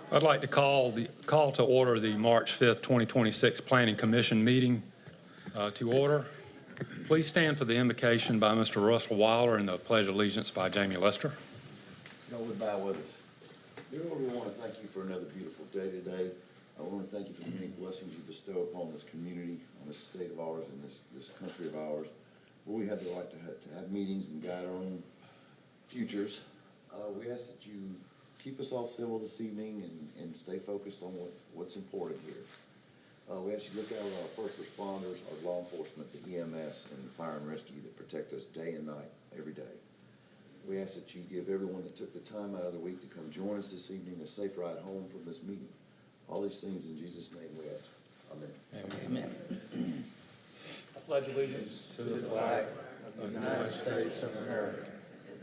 I'd like to call to order the March 5th, 2026 Planning Commission meeting to order. Please stand for the invocation by Mr. Russell Wilder and the Pledge of Allegiance by Jamie Lester. Y'all would bow with us. Dear Lord, we want to thank you for another beautiful day today. I want to thank you for the many blessings you bestow upon this community, on this state of ours, and this country of ours, where we have the right to have meetings and guide our own futures. We ask that you keep us all civil this evening and stay focused on what's important here. We ask you to look out at our first responders, our law enforcement, the EMS, and the fire and rescue that protect us day and night, every day. We ask that you give everyone that took the time out of the week to come join us this evening a safe ride home from this meeting. All these things in Jesus' name we ask. Amen. Amen. I pledge allegiance to the flag of the United States of America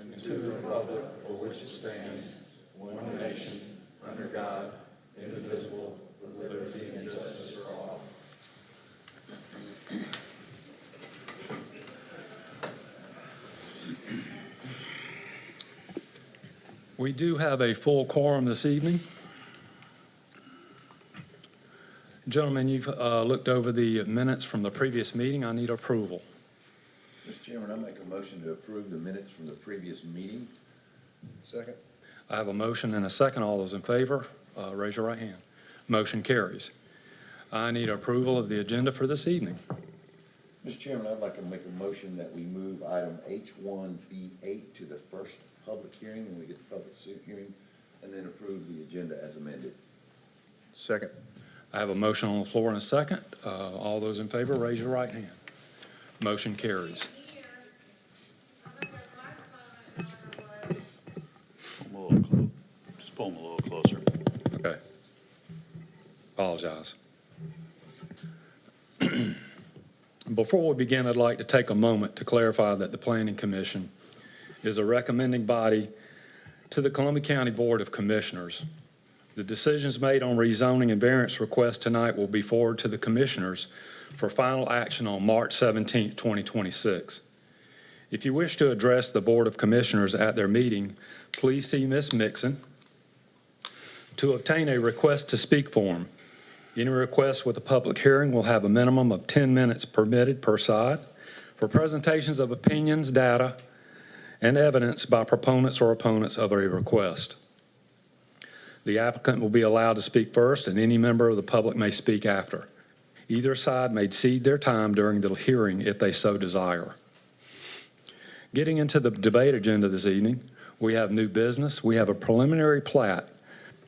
and to the republic for which it stands, one nation, under God, indivisible, with liberty and justice for all. We do have a full quorum this evening. Gentlemen, you've looked over the minutes from the previous meeting. I need approval. Mr. Chairman, I make a motion to approve the minutes from the previous meeting. Second. I have a motion and a second. All those in favor, raise your right hand. Motion carries. I need approval of the agenda for this evening. Mr. Chairman, I'd like to make a motion that we move item H1B8 to the first public hearing when we get the public hearing, and then approve the agenda as amended. Second. I have a motion on the floor and a second. All those in favor, raise your right hand. Motion carries. Just pull them a little closer. Okay. Apologize. Before we begin, I'd like to take a moment to clarify that the Planning Commission is a recommending body to the Columbia County Board of Commissioners. The decisions made on rezoning and variance requests tonight will be forwarded to the commissioners for final action on March 17, 2026. If you wish to address the Board of Commissioners at their meeting, please see Ms. Mixon to obtain a request to speak form. Any request with a public hearing will have a minimum of 10 minutes permitted per side for presentations of opinions, data, and evidence by proponents or opponents of a request. The applicant will be allowed to speak first, and any member of the public may speak after. Either side may cede their time during the hearing if they so desire. Getting into the debate agenda this evening, we have new business. We have a preliminary plat,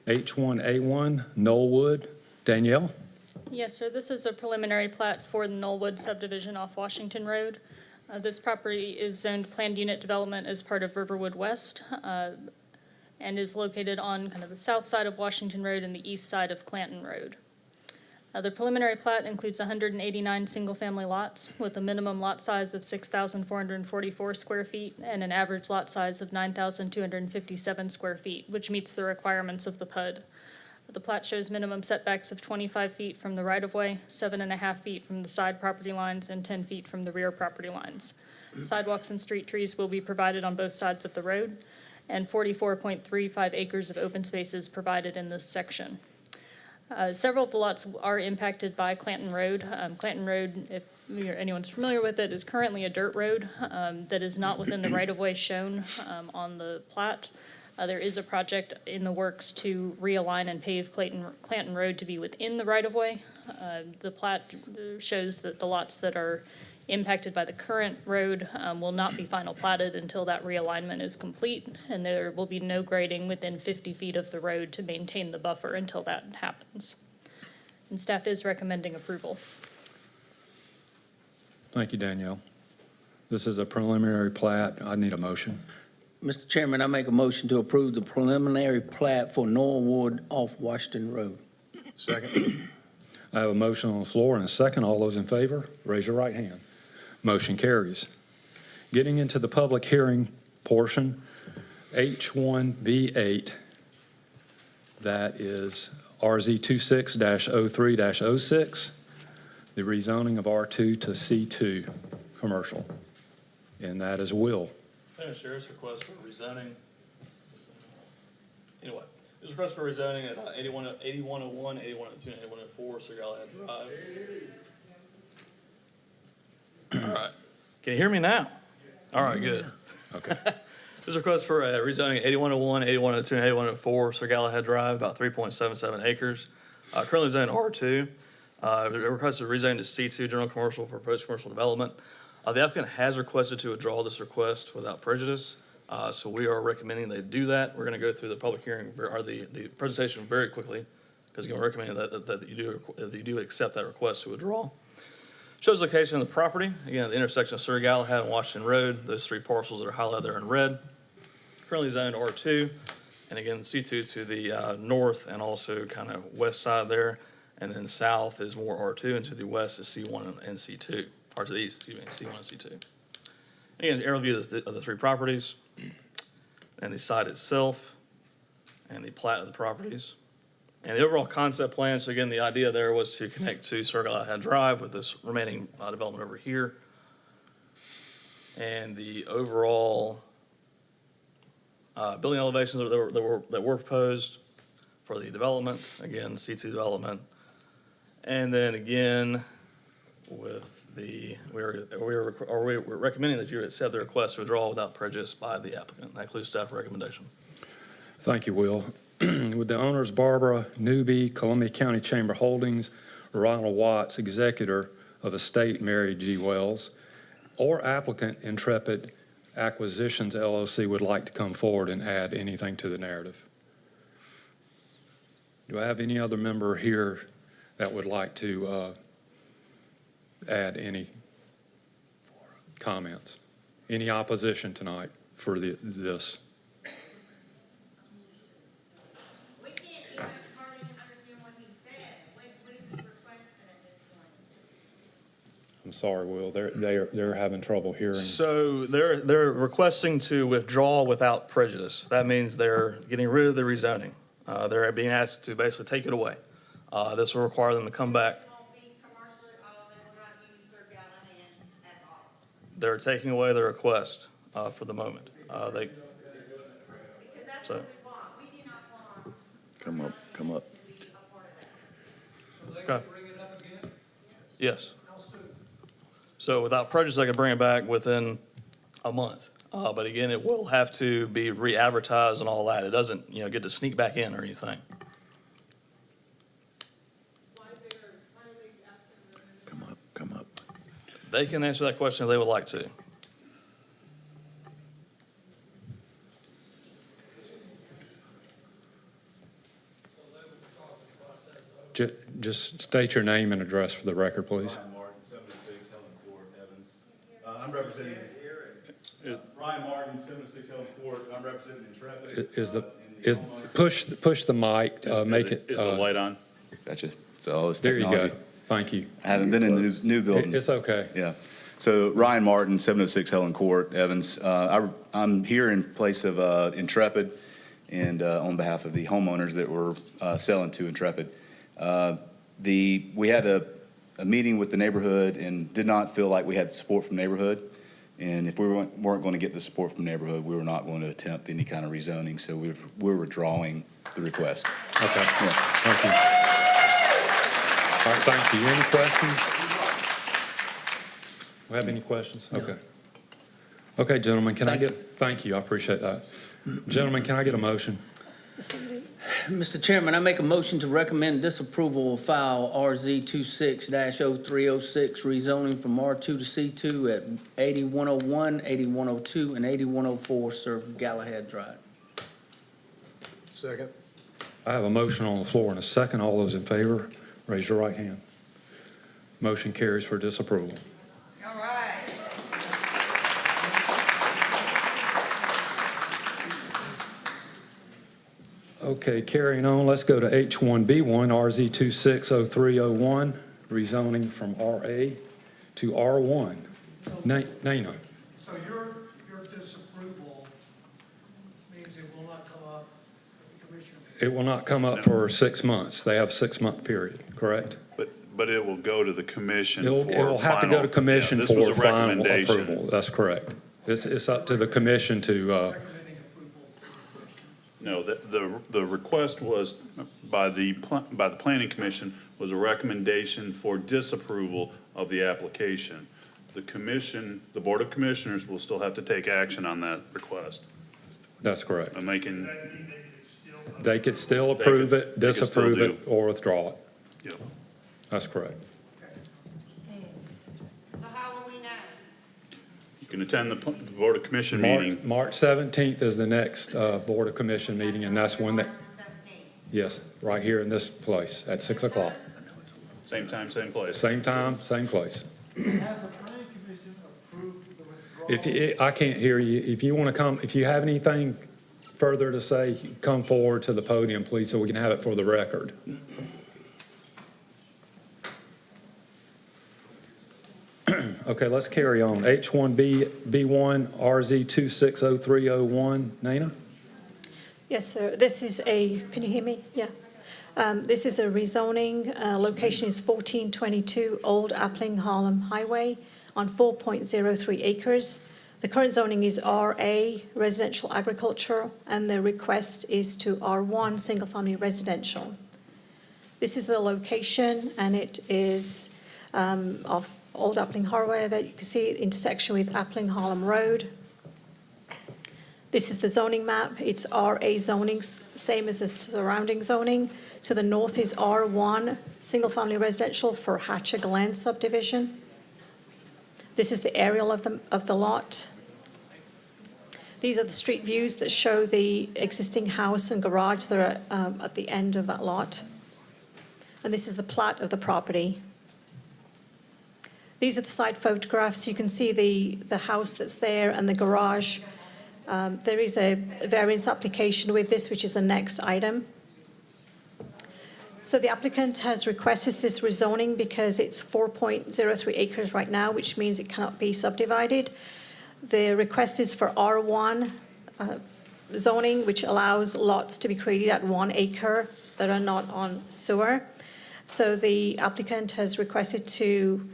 H1A1 Knollwood. Danielle? Yes, sir. This is a preliminary plat for the Knollwood subdivision off Washington Road. This property is zoned planned unit development as part of Riverwood West and is located on kind of the south side of Washington Road and the east side of Clanton Road. The preliminary plat includes 189 single-family lots with a minimum lot size of 6,444 square feet and an average lot size of 9,257 square feet, which meets the requirements of the PUD. The plat shows minimum setbacks of 25 feet from the right-of-way, 7.5 feet from the side property lines, and 10 feet from the rear property lines. Sidewalks and street trees will be provided on both sides of the road, and 44.35 acres of open space is provided in this section. Several of the lots are impacted by Clanton Road. Clanton Road, if anyone's familiar with it, is currently a dirt road that is not within the right-of-way shown on the plat. There is a project in the works to realign and pave Clanton Road to be within the right-of-way. The plat shows that the lots that are impacted by the current road will not be final platted until that realignment is complete, and there will be no grading within 50 feet of the road to maintain the buffer until that happens. And staff is recommending approval. Thank you, Danielle. This is a preliminary plat. I need a motion. Mr. Chairman, I make a motion to approve the preliminary plat for Knollwood off Washington Road. Second. I have a motion on the floor and a second. All those in favor, raise your right hand. Motion carries. Getting into the public hearing portion, H1B8, that is RZ 26-03-06, the rezoning of R2 to C2 commercial. And that is Will. Sheriff's request for rezoning. Anyway, Just request for rezoning at 8101, 8102, and 8104, Sir Galahad Drive. All right. Can you hear me now? All right, good. Okay. This is a request for rezoning at 8101, 8102, and 8104, Sir Galahad Drive, about 3.77 acres. Currently zoned R2. The request is rezoning to C2, general commercial for post-commercial development. The applicant has requested to withdraw this request without prejudice. So we are recommending they do that. We're going to go through the public hearing, or the presentation very quickly, because we're recommending that you do accept that request to withdraw. Shows location of the property, again, at the intersection of Sir Galahad and Washington Road, those three parcels that are highlighted there in red. Currently zoned R2, and again, C2 to the north and also kind of west side there. And then south is more R2, and to the west is C1 and C2, or to the east, excuse me, C1 and C2. Again, aerial view of the three properties, and the site itself, and the plat of the properties. And the overall concept plan, so again, the idea there was to connect to Sir Galahad Drive with this remaining development over here. And the overall building elevations that were proposed for the development, again, C2 development. And then again, with we're recommending that you accept the request to withdraw without prejudice by the applicant. That includes staff recommendation. Thank you, Will. With the owners Barbara Newby, Columbia County Chamber Holdings, Ronald Watts, executor of estate Mary G. Wells, or applicant Intrepid Acquisitions LLC would like to come forward and add anything to the narrative. Do I have any other member here that would like to add any comments? Any opposition tonight for this? We can't even hardly understand what he said. What is he requesting at this point? I'm sorry, Will, they're having trouble hearing. So they're requesting to withdraw without prejudice. That means they're getting rid of the rezoning. They're being asked to basically take it away. This will require them to come back. It won't be commercial at all, they will not use Sir Galahad at all. They're taking away the request for the moment. Because that's So- what we want. We do not want Come up, come up. to be a part of that. Okay. Yes. So without prejudice, I can bring it back within a month. But again, it will have to be re-advertised and all that. It doesn't, get to sneak back in or anything. Come up, come up. They can answer that question if they would like to. Just state your name and address for the record, please. Ryan Martin, 76 Helen Court, Evans. I'm representing, Ryan Martin, 76 Helen Court, I'm representing Intrepid. Push the mic, make it, Is the light on? Gotcha. So it's there you go. technology. Thank you. I haven't been in the new building. It's okay. Yeah. So Ryan Martin, 706 Helen Court, Evans. I'm here in place of Intrepid and on behalf of the homeowners that we're selling to Intrepid. We had a meeting with the neighborhood and did not feel like we had support from neighborhood. And if we weren't going to get the support from neighborhood, we were not going to attempt any kind of rezoning. So we're withdrawing the request. Okay. Yeah. Thank you. All right, thank you. Any questions? We have any questions? Okay. Okay, gentlemen, thank you, I appreciate that. Gentlemen, can I get a motion? Mr. Chairman, I make a motion to recommend disapproval of file RZ 26-0306, rezoning from R2 to C2 at 8101, 8102, and 8104 Sir Galahad Drive. Second. I have a motion on the floor and a second. All those in favor, raise your right hand. Motion carries for disapproval. All right. Okay, carrying on, let's go to H1B1, RZ 260301, rezoning from RA to R1. Nina, So your disapproval means it will not come up at the commission. it will not come up for 6 months. They have a 6-month period, correct? But it will go to the commission for It will have to go to final- commission yeah, this was for a final recommendation. approval. That's correct. It's up to the commission to, Recommending approval to the commission. No, the request was by the planning commission was a recommendation for disapproval of the application. The commission, the Board of Commissioners will still have to take action on that request. That's correct. And they can, They could still approve They it, could still disapprove it, do. or withdraw it. you know, That's correct. So how will we know? you can attend the Board of Commission meeting. March 17th is the next Board of Commission meeting, and that's when that, March the 17th. yes, right here in this place at 6 o'clock. Same time, same place. Same time, same place. Has the planning commission approved the withdrawal? If you, I can't hear you. If you want to come, if you have anything further to say, come forward to the podium, please, so we can have it for the record. Okay, let's carry on. H1B1 RZ260301, Nina? Yes, sir. This is a, can you hear me? Yeah. This is a rezoning. Location is 1422 Old Appling Harlem Highway on 4.03 acres. The current zoning is RA, residential agricultural, and the request is to R1, single-family residential. This is the location, and it is off Old Appling Highway that you can see intersection with Appling Harlem Road. This is the zoning map. It's RA zoning, same as the surrounding zoning. To the north is R1, single-family residential for Hatcher Glen subdivision. This is the aerial of the lot. These are the street views that show the existing house and garage that are at the end of that lot. And this is the plat of the property. These are the side photographs. You can see the house that's there and the garage. There is a variance application with this, which is the next item. So the applicant has requested this rezoning because it's 4.03 acres right now, which means it cannot be subdivided. The request is for R1 zoning, which allows lots to be created at 1 acre that are not on sewer. So the applicant has requested to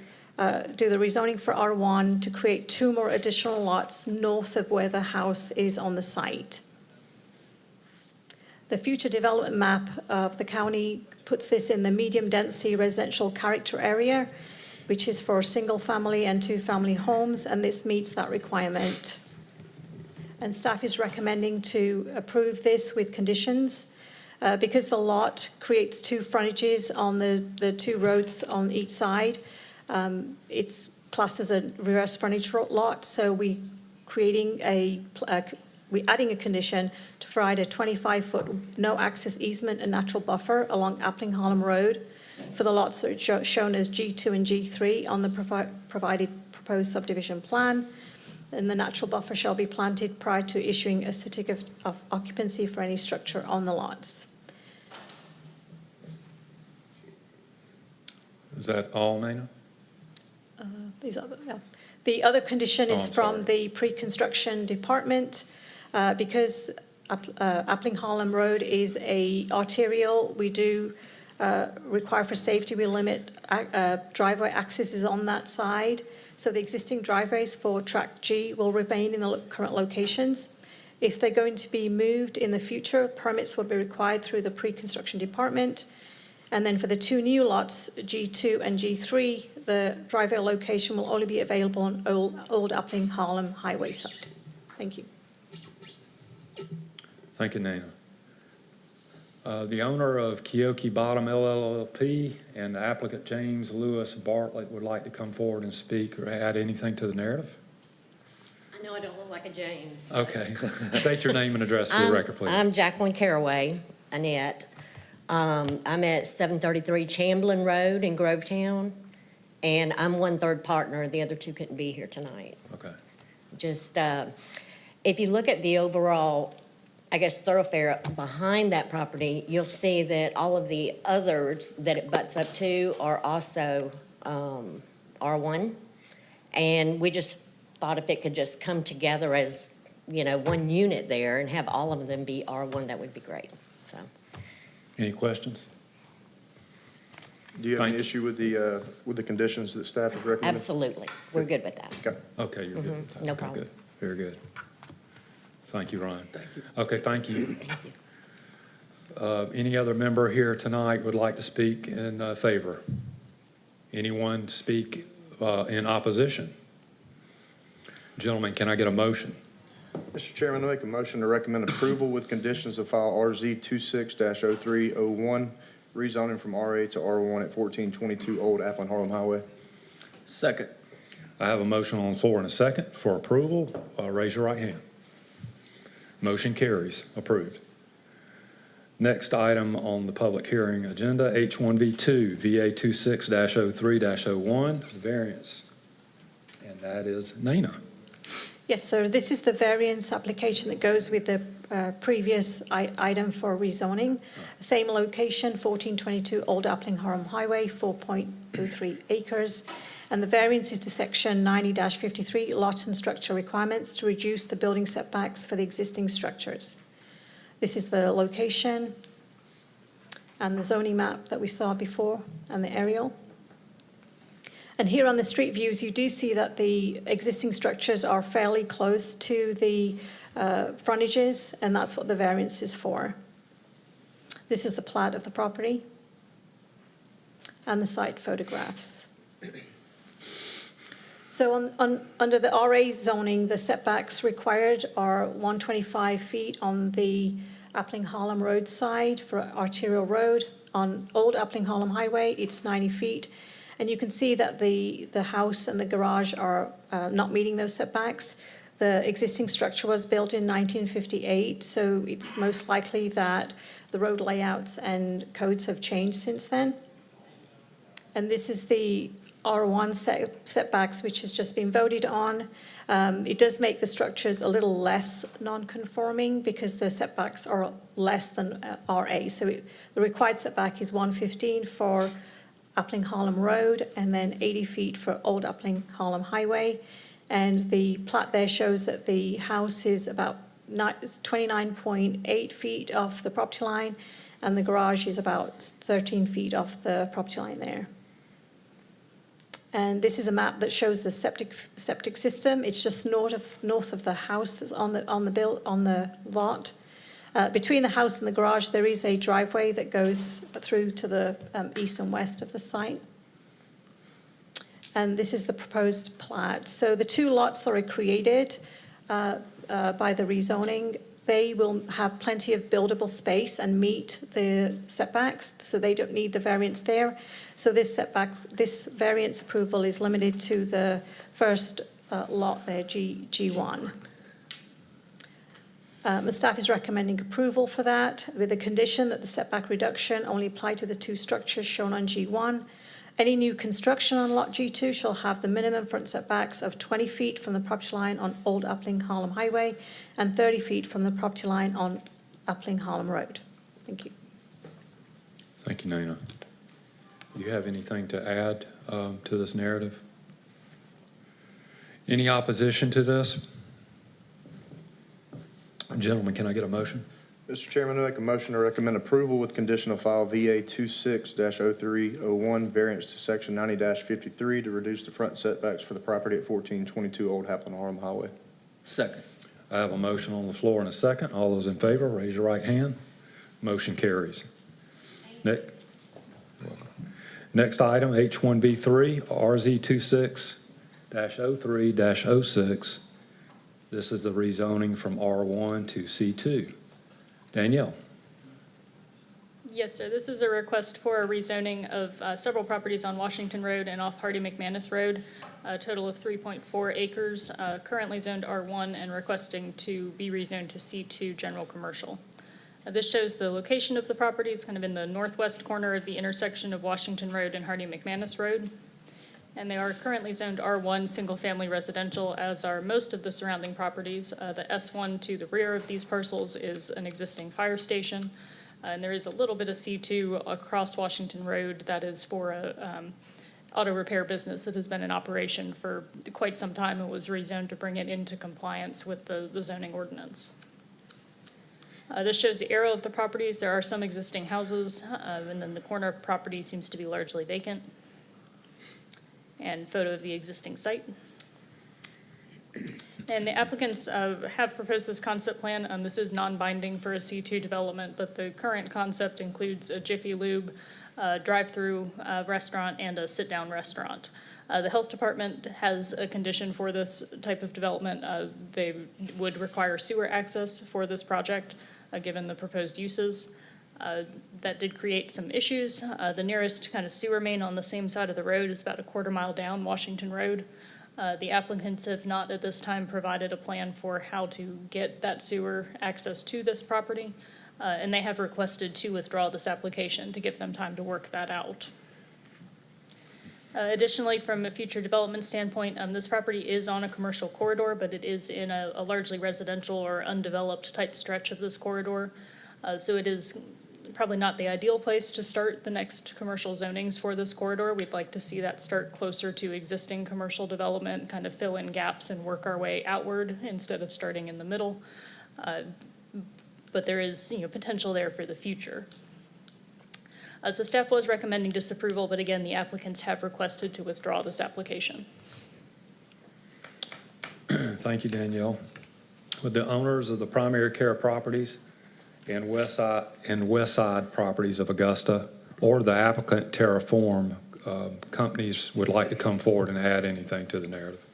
do the rezoning for R1 to create 2 more additional lots north of where the house is on the site. The future development map of the county puts this in the medium density residential character area, which is for single family and 2-family homes, and this meets that requirement. And staff is recommending to approve this with conditions. Because the lot creates 2 frontages on the 2 roads on each side, it's classed as a reverse frontage lot, so we're adding a condition to provide a 25-foot no-access easement and natural buffer along Appling Harlem Road for the lots that are shown as G2 and G3 on the provided proposed subdivision plan. And the natural buffer shall be planted prior to issuing a certificate of occupancy for any structure on the lots. Is that all, Nina? The other condition Oh, is I'm from sorry. the pre-construction department. Because Appling Harlem Road is a arterial, we do require for safety, we limit driveway accesses on that side. So the existing driveways for track G will remain in the current locations. If they're going to be moved in the future, permits will be required through the pre-construction department. And then for the 2 new lots, G2 and G3, the driveway location will only be available on Old Appling Harlem Highway site. Thank you. Thank you, Nina. The owner of Keoki Bottom LLP and the applicant James Lewis Bartlett would like to come forward and speak or add anything to the narrative. I know I don't look like a James. Okay. State your name and address for the record, please. I'm Jacqueline Caraway, Annette. I'm at 733 Chamblin Road in Grovetown, and I'm 1/3 partner. The other 2 couldn't be here tonight. Okay. Just, if you look at the overall, I guess, thoroughfare behind that property, you'll see that all of the others that it butts up to are also R1. And we just thought if it could just come together as, one unit there and have all of them be R1, that would be great, so. Any questions? Do you have Thank any you. issue with the conditions that staff has recommended? Absolutely, we're good with that. Okay. Okay, you're good with that. no Okay, problem. good. Very good. Thank you, Ryan. Thank you. Okay, thank you. Any other member here tonight would like to speak in favor? Anyone speak in opposition? Gentlemen, can I get a motion? Mr. Chairman, I make a motion to recommend approval with conditions of file RZ 26-0301, rezoning from RA to R1 at 1422 Old Appling Harlem Highway. Second. I have a motion on the floor and a second for approval. Raise your right hand. Motion carries. Approved. Next item on the public hearing agenda, H1B2, VA 26-03-01, variance. And that is Nina. Yes, so this is the variance application that goes with the previous item for rezoning. Same location, 1422 Old Appling Harlem Highway, 4.03 acres. And the variance is to section 90-53 lot and structure requirements to reduce the building setbacks for the existing structures. This is the location and the zoning map that we saw before and the aerial. And here on the street views, you do see that the existing structures are fairly close to the frontages, and that's what the variance is for. This is the plat of the property and the site photographs. So under the RA zoning, the setbacks required are 125 feet on the Appling Harlem Road side for arterial road. On Old Appling Harlem Highway, it's 90 feet. And you can see that the house and the garage are not meeting those setbacks. The existing structure was built in 1958, so it's most likely that the road layouts and codes have changed since then. And this is the R1 setbacks, which has just been voted on. It does make the structures a little less non-conforming because the setbacks are less than RA. So the required setback is 115 for Appling Harlem Road and then 80 feet for Old Appling Harlem Highway. And the plat there shows that the house is about 29.8 feet off the property line, and the garage is about 13 feet off the property line there. And this is a map that shows the septic system. It's just north of the house that's on the lot. Between the house and the garage, there is a driveway that goes through to the east and west of the site. And this is the proposed plat. So the two lots that are created by the rezoning, they will have plenty of buildable space and meet the setbacks, so they don't need the variance there. So this variance approval is limited to the first lot there, G1. The staff is recommending approval for that with the condition that the setback reduction only apply to the two structures shown on G1. Any new construction on lot G2 shall have the minimum front setbacks of 20 feet from the property line on Old Appling Harlem Highway and 30 feet from the property line on Appling Harlem Road. Thank you. Thank you, Nina. Do you have anything to add to this narrative? Any opposition to this? Gentlemen, can I get a motion? Mr. Chairman, I make a motion to recommend approval with condition of file VA 26-0301, variance to section 90-53 to reduce the front setbacks for the property at 1422 Old Appling Harlem Highway. Second. I have a motion on the floor and a second. All those in favor, raise your right hand. Motion carries. Next item, H1B3, RZ 26-03-06. This is the rezoning from R1 to C2. Danielle. Yes, sir. This is a request for a rezoning of several properties on Washington Road and off Hardy McManus Road, a total of 3.4 acres, currently zoned R1 and requesting to be rezoned to C2 general commercial. This shows the location of the property. It's kind of in the northwest corner of the intersection of Washington Road and Hardy McManus Road. And they are currently zoned R1 single-family residential, as are most of the surrounding properties. The S1 to the rear of these parcels is an existing fire station. And there is a little bit of C2 across Washington Road that is for a auto repair business that has been in operation for quite some time and was rezoned to bring it into compliance with the zoning ordinance. This shows the arrow of the properties. There are some existing houses, and then the corner of property seems to be largely vacant. And photo of the existing site. And the applicants have proposed this concept plan. This is non-binding for a C2 development, but the current concept includes a Jiffy Lube, drive-through restaurant, and a sit-down restaurant. The health department has a condition for this type of development. They would require sewer access for this project, given the proposed uses. That did create some issues. The nearest kind of sewer main on the same side of the road is about a quarter-mile down Washington Road. The applicants have not at this time provided a plan for how to get that sewer access to this property, and they have requested to withdraw this application to give them time to work that out. Additionally, from a future development standpoint, this property is on a commercial corridor, but it is in a largely residential or undeveloped type stretch of this corridor. So it is probably not the ideal place to start the next commercial zonings for this corridor. We'd like to see that start closer to existing commercial development, kind of fill in gaps and work our way outward instead of starting in the middle. But there is, potential there for the future. So staff was recommending disapproval, but again, the applicants have requested to withdraw this application. Thank you, Danielle. Would the owners of the primary care properties and West Side properties of Augusta or the applicant Terraform companies would like to come forward and add anything to the narrative?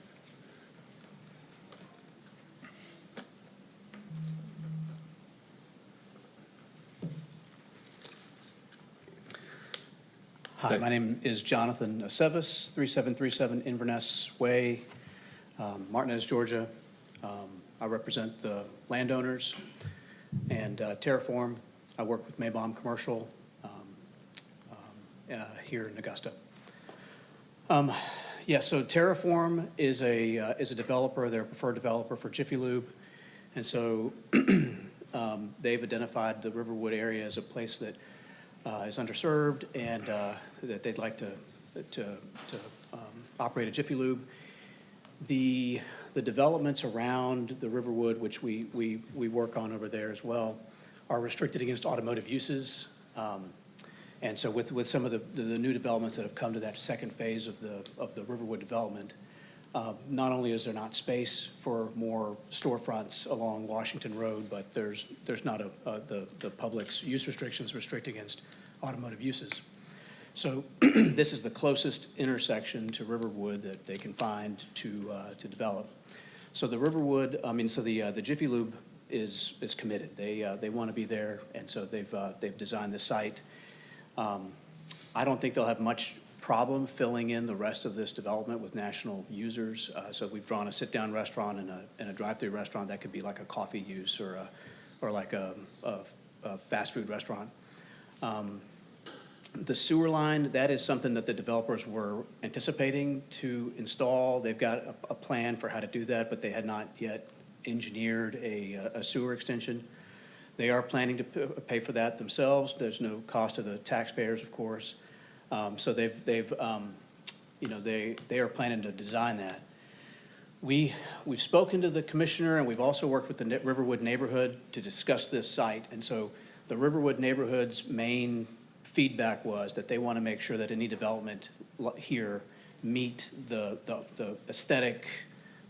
Hi, my name is Jonathan Aceves, 3737 Inverness Way, Martinez, Georgia. I represent the landowners and Terraform. I work with Maybaum Commercial here in Augusta. Yeah, so Terraform is a developer. They're a preferred developer for Jiffy Lube, and so they've identified the Riverwood area as a place that is underserved and that they'd like to operate a Jiffy Lube. The developments around the Riverwood, which we work on over there as well, are restricted against automotive uses. And so with some of the new developments that have come to that second phase of the Riverwood development, not only is there not space for more storefronts along Washington Road, but there's not the public's use restrictions restrict against automotive uses. So this is the closest intersection to Riverwood that they can find to develop. So the Riverwood, the Jiffy Lube is committed. They want to be there, and so they've designed the site. I don't think they'll have much problem filling in the rest of this development with national users. So we've drawn a sit-down restaurant and a drive-through restaurant that could be like a coffee use or like a fast food restaurant. The sewer line, that is something that the developers were anticipating to install. They've got a plan for how to do that, but they had not yet engineered a sewer extension. They are planning to pay for that themselves. There's no cost to the taxpayers, of course. So they are planning to design that. We've spoken to the commissioner, and we've also worked with the Riverwood neighborhood to discuss this site. And so the Riverwood neighborhood's main feedback was that they want to make sure that any development here meet the aesthetic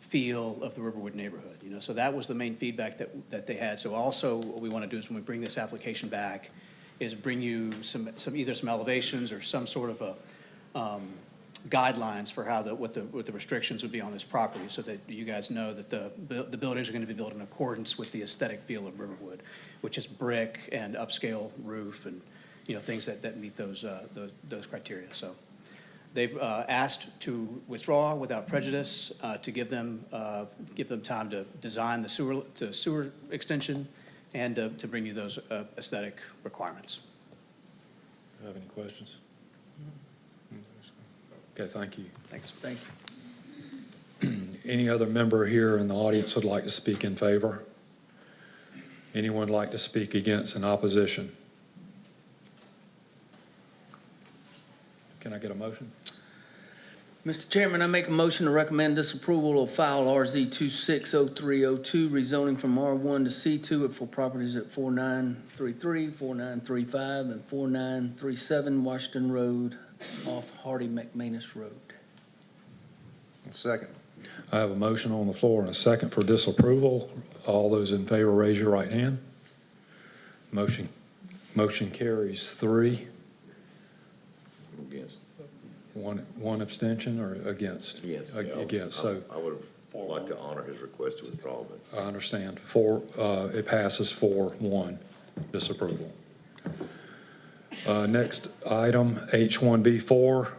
feel of the Riverwood neighborhood. So that was the main feedback that they had. So also what we want to do is when we bring this application back is bring you either some elevations or some sort of a guidelines for how what the restrictions would be on this property, so that you guys know that the buildings are going to be built in accordance with the aesthetic feel of Riverwood, which is brick and upscale roof and things that meet those criteria. So they've asked to withdraw without prejudice to give them time to design the sewer extension and to bring you those aesthetic requirements. Do you have any questions? Okay, thank you. Thanks. Thank you. Any other member here in the audience would like to speak in favor? Anyone like to speak against in opposition? Can I get a motion? Mr. Chairman, I make a motion to recommend disapproval of file RZ 260302, rezoning from R1 to C2 for properties at 4933, 4935, and 4937 Washington Road off Hardy McManus Road. Second. I have a motion on the floor and a second for disapproval. All those in favor, raise your right hand. Motion carries 3. Against. One abstention or against? Against. Against, so I would have liked to honor his request to withdraw, but I understand. It passes 4-1, disapproval. Next item, H1B4,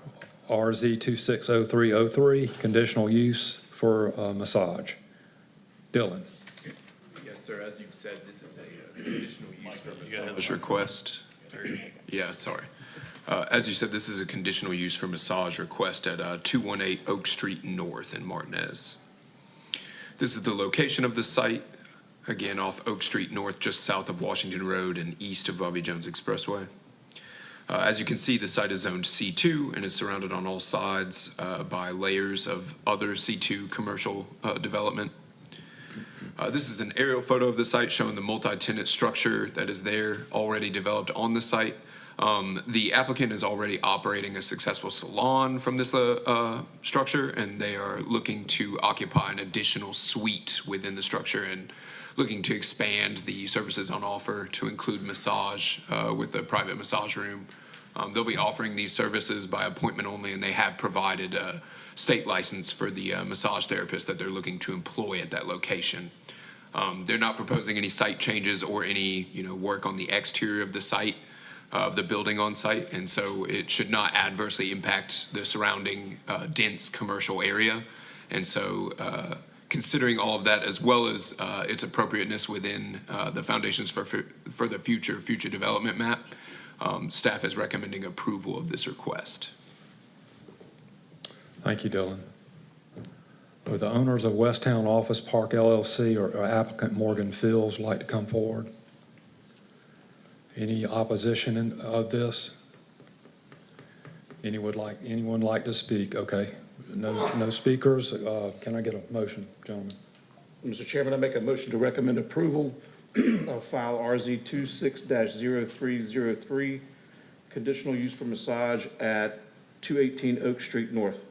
RZ260303, conditional use for massage. Dylan. Yes, sir, as you've said, this is a conditional use for massage request. Yeah, sorry. As you said, this is a conditional use for massage request at 218 Oak Street North in Martinez. This is the location of the site, again, off Oak Street North, just south of Washington Road and east of Bobby Jones Expressway. As you can see, the site is zoned C2 and is surrounded on all sides by layers of other C2 commercial development. This is an aerial photo of the site showing the multi-tenant structure that is there already developed on the site. The applicant is already operating a successful salon from this structure, and they are looking to occupy an additional suite within the structure and looking to expand the services on offer to include massage with a private massage room. They'll be offering these services by appointment only, and they have provided a state license for the massage therapist that they're looking to employ at that location. They're not proposing any site changes or any, work on the exterior of the site, of the building on site, and so it should not adversely impact the surrounding dense commercial area. And so considering all of that, as well as its appropriateness within the foundations for the future development map, staff is recommending approval of this request. Thank you, Dylan. Would the owners of Westtown Office Park LLC or applicant Morgan Fields like to come forward? Any opposition of this? Anyone like to speak? Okay, no speakers. Can I get a motion, gentlemen? Mr. Chairman, I make a motion to recommend approval of file RZ 26-0303, conditional use for massage at 218 Oak Street North.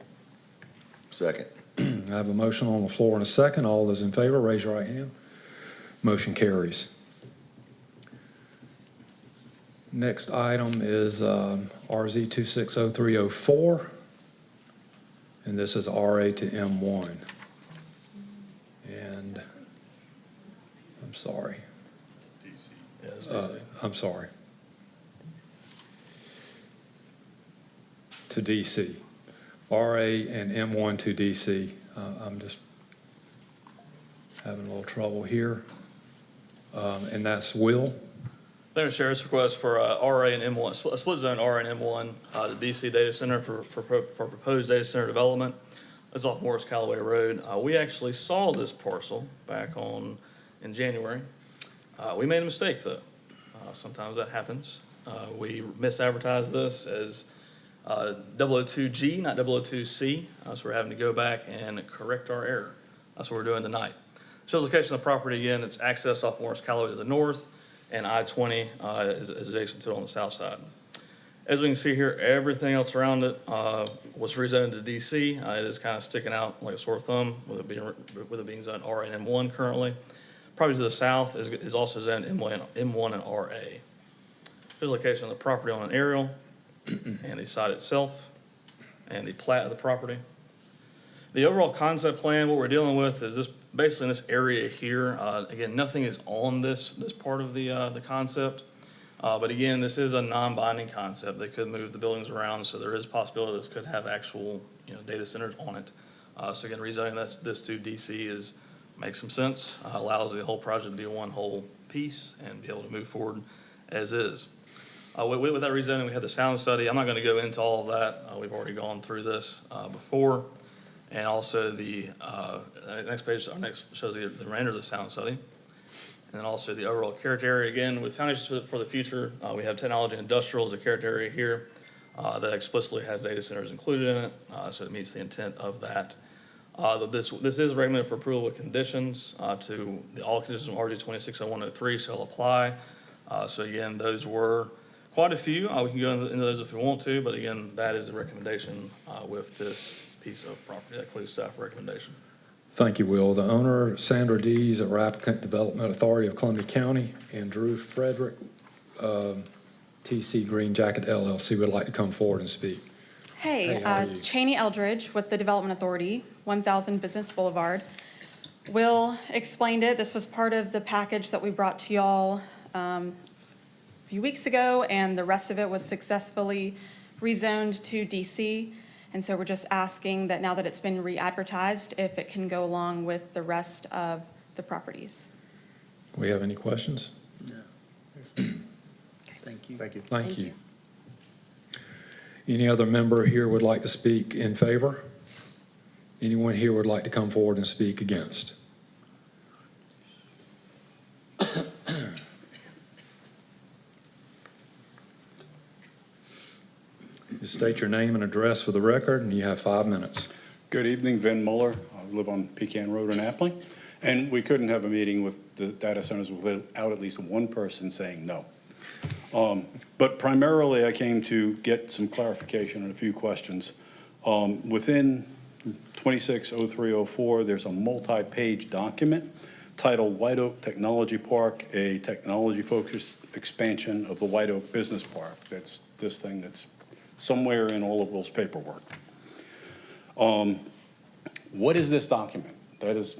second. I have a motion on the floor and a second. All those in favor, raise your right hand. Motion carries. Next item is RZ 260304, and this is RA to M1. And I'm sorry. I'm sorry. To DC. RA and M1 to DC. I'm just having a little trouble here. And that's Will. There's Sheriff's request for RA and M1, split zone RA and M1, the DC data center for proposed data center development. It's off Morris Callaway Road. We actually saw this parcel back in January. We made a mistake though. Sometimes that happens. We misadvertised this as 002G, not 002C. So we're having to go back and correct our error. That's what we're doing tonight. Shows location of the property again. It's accessed off Morris Callaway to the north, and I-20 is adjacent to it on the south side. As we can see here, everything else around it was rezoned to DC. It is kind of sticking out like a sore thumb with it being zoned RA and M1 currently. Probably to the south is also zoned M1 and RA. Here's the location of the property on an aerial, and the site itself, and the plat of the property. The overall concept plan, what we're dealing with is this, basically in this area here. Again, nothing is on this part of the concept. But again, this is a non-binding concept. They could move the buildings around, so there is a possibility this could have actual, data centers on it. So again, rezoning this to DC makes some sense, allows the whole project to be one whole piece and be able to move forward as is. With that rezoning, we had the sound study. I'm not going to go into all of that. We've already gone through this before. And also the next page shows the remainder of the sound study. And then also the overall character area. Again, with foundations for the future, we have technology and industrial as a character area here that explicitly has data centers included in it, so it meets the intent of that. This is recommended for approval with conditions to all conditions of RG 260103 shall apply. So again, those were quite a few. We can go into those if we want to, but again, that is a recommendation with this piece of property. That includes staff recommendation. Thank you, Will. The owner, Sandra Dees, or applicant Development Authority of Columbia County, and Drew Frederick, TC Green Jacket LLC, would like to come forward and speak. Hey, how are you? Cheney Eldridge with the Development Authority, 1000 Business Boulevard. Will explained it. This was part of the package that we brought to y'all a few weeks ago, and the rest of it was successfully rezoned to DC. And so we're just asking that now that it's been re-advertised, if it can go along with the rest of the properties. We have any questions? Thank you. Thank you. Thank you. Any other member here would like to speak in favor? Anyone here would like to come forward and speak against? Just state your name and address for the record, and you have 5 minutes. Good evening, Vin Muller. I live on Pecan Road in Appling. And we couldn't have a meeting with the data centers without at least one person saying no. But primarily, I came to get some clarification on a few questions. Within 260304, there's a multi-page document titled White Oak Technology Park, a technology-focused expansion of the White Oak Business Park. That's this thing that's somewhere in all of Will's paperwork. What is this document? That is,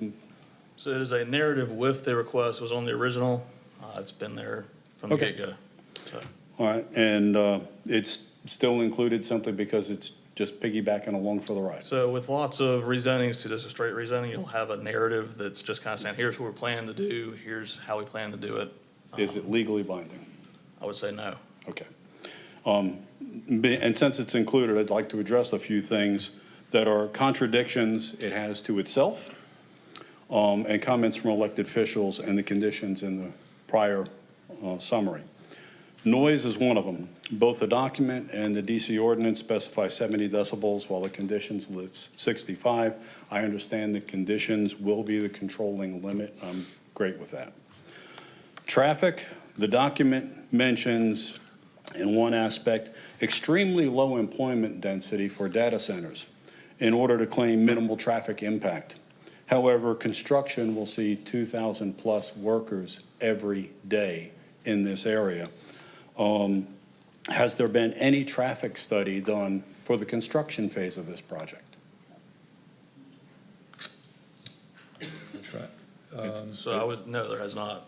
So it is a narrative with the request. It was on the original. It's been there from the Okay. get-go. So, all right, and it's still included simply because it's just piggybacking along for the ride? so with lots of rezonings to just a straight rezoning, you'll have a narrative that's just kind of saying, here's what we're planning to do, here's how we plan to do it. Is it legally binding? I would say no. Okay. And since it's included, I'd like to address a few things that are contradictions it has to itself, and comments from elected officials and the conditions in the prior summary. Noise is one of them. Both the document and the DC ordinance specify 70 decibels while the conditions list 65. I understand the conditions will be the controlling limit. I'm great with that. Traffic, the document mentions in one aspect, extremely low employment density for data centers in order to claim minimal traffic impact. However, construction will see 2,000 plus workers every day in this area. Has there been any traffic study done for the construction phase of this project? That's right. So no, there has not.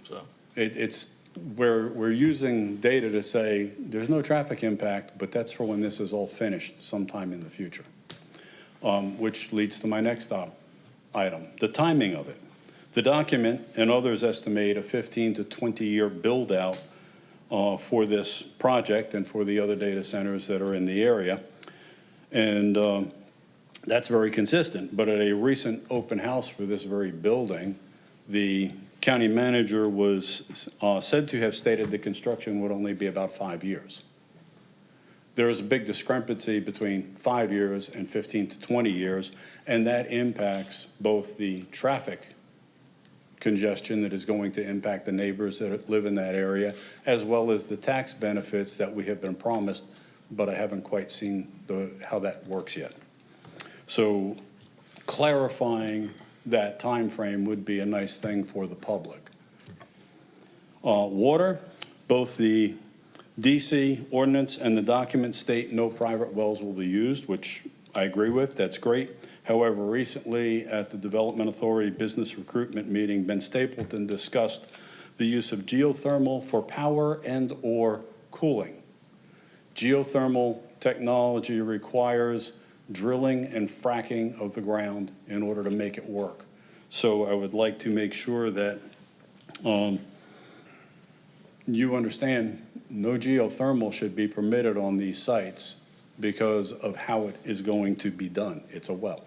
So, It's, we're using data to say there's no traffic impact, but that's for when this is all finished sometime in the future. Which leads to my next item, the timing of it. The document and others estimate a 15 to 20-year build-out for this project and for the other data centers that are in the area. And that's very consistent. But at a recent open house for this very building, the county manager was said to have stated the construction would only be about 5 years. There is a big discrepancy between 5 years and 15 to 20 years, and that impacts both the traffic congestion that is going to impact the neighbors that live in that area, as well as the tax benefits that we have been promised, but I haven't quite seen how that works yet. So clarifying that time frame would be a nice thing for the public. Water, both the DC ordinance and the document state no private wells will be used, which I agree with, that's great. However, recently at the Development Authority Business Recruitment Meeting, Ben Stapleton discussed the use of geothermal for power and/or cooling. Geothermal technology requires drilling and fracking of the ground in order to make it work. So I would like to make sure that you understand no geothermal should be permitted on these sites because of how it is going to be done. It's a well.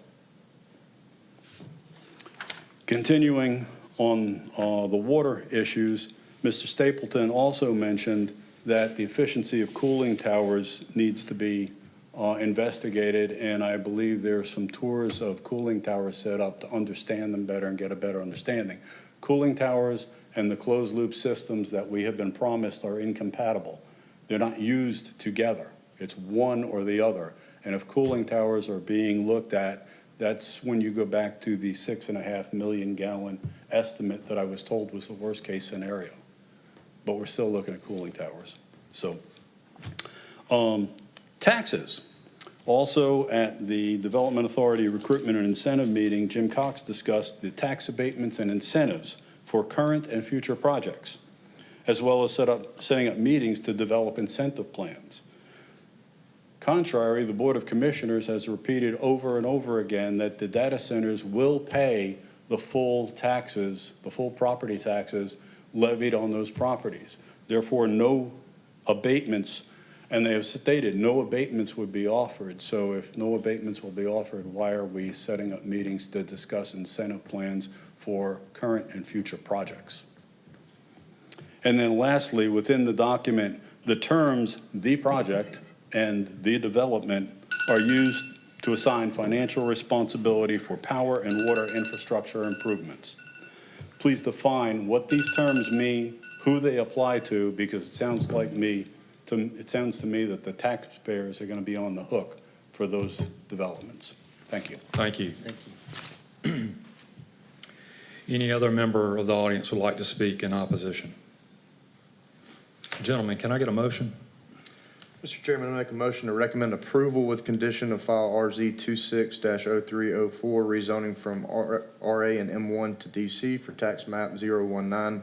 Continuing on the water issues, Mr. Stapleton also mentioned that the efficiency of cooling towers needs to be investigated, and I believe there are some tours of cooling towers set up to understand them better and get a better understanding. Cooling towers and the closed loop systems that we have been promised are incompatible. They're not used together. It's one or the other. And if cooling towers are being looked at, that's when you go back to the 6.5 million gallon estimate that I was told was the worst-case scenario. But we're still looking at cooling towers. So, taxes. Also, at the Development Authority Recruitment and Incentive Meeting, Jim Cox discussed the tax abatements and incentives for current and future projects, as well as setting up meetings to develop incentive plans. Contrary, the Board of Commissioners has repeated over and over again that the data centers will pay the full taxes, the full property taxes levied on those properties. Therefore, no abatements, and they have stated no abatements would be offered. So if no abatements will be offered, why are we setting up meetings to discuss incentive plans for current and future projects? And then lastly, within the document, the terms "the project" and "the development" are used to assign financial responsibility for power and water infrastructure improvements. Please define what these terms mean, who they apply to, because it sounds to me that the taxpayers are going to be on the hook for those developments. Thank you. Thank you. Any other member of the audience would like to speak in opposition? Gentlemen, can I get a motion? Mr. Chairman, I make a motion to recommend approval with condition of file RZ 26-0304, rezoning from RA and M1 to DC for tax map 019,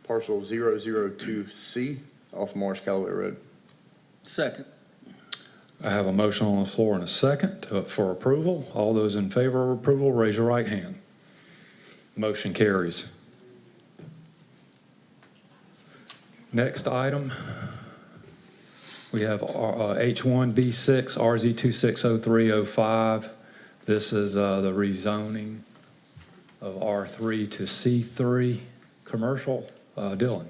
parcel 002C off Morris Callaway Road. Second. I have a motion on the floor and a second for approval. All those in favor of approval, raise your right hand. Motion carries. Next item, we have H1B6 RZ 260305. This is the rezoning of R3 to C3 commercial. Dylan.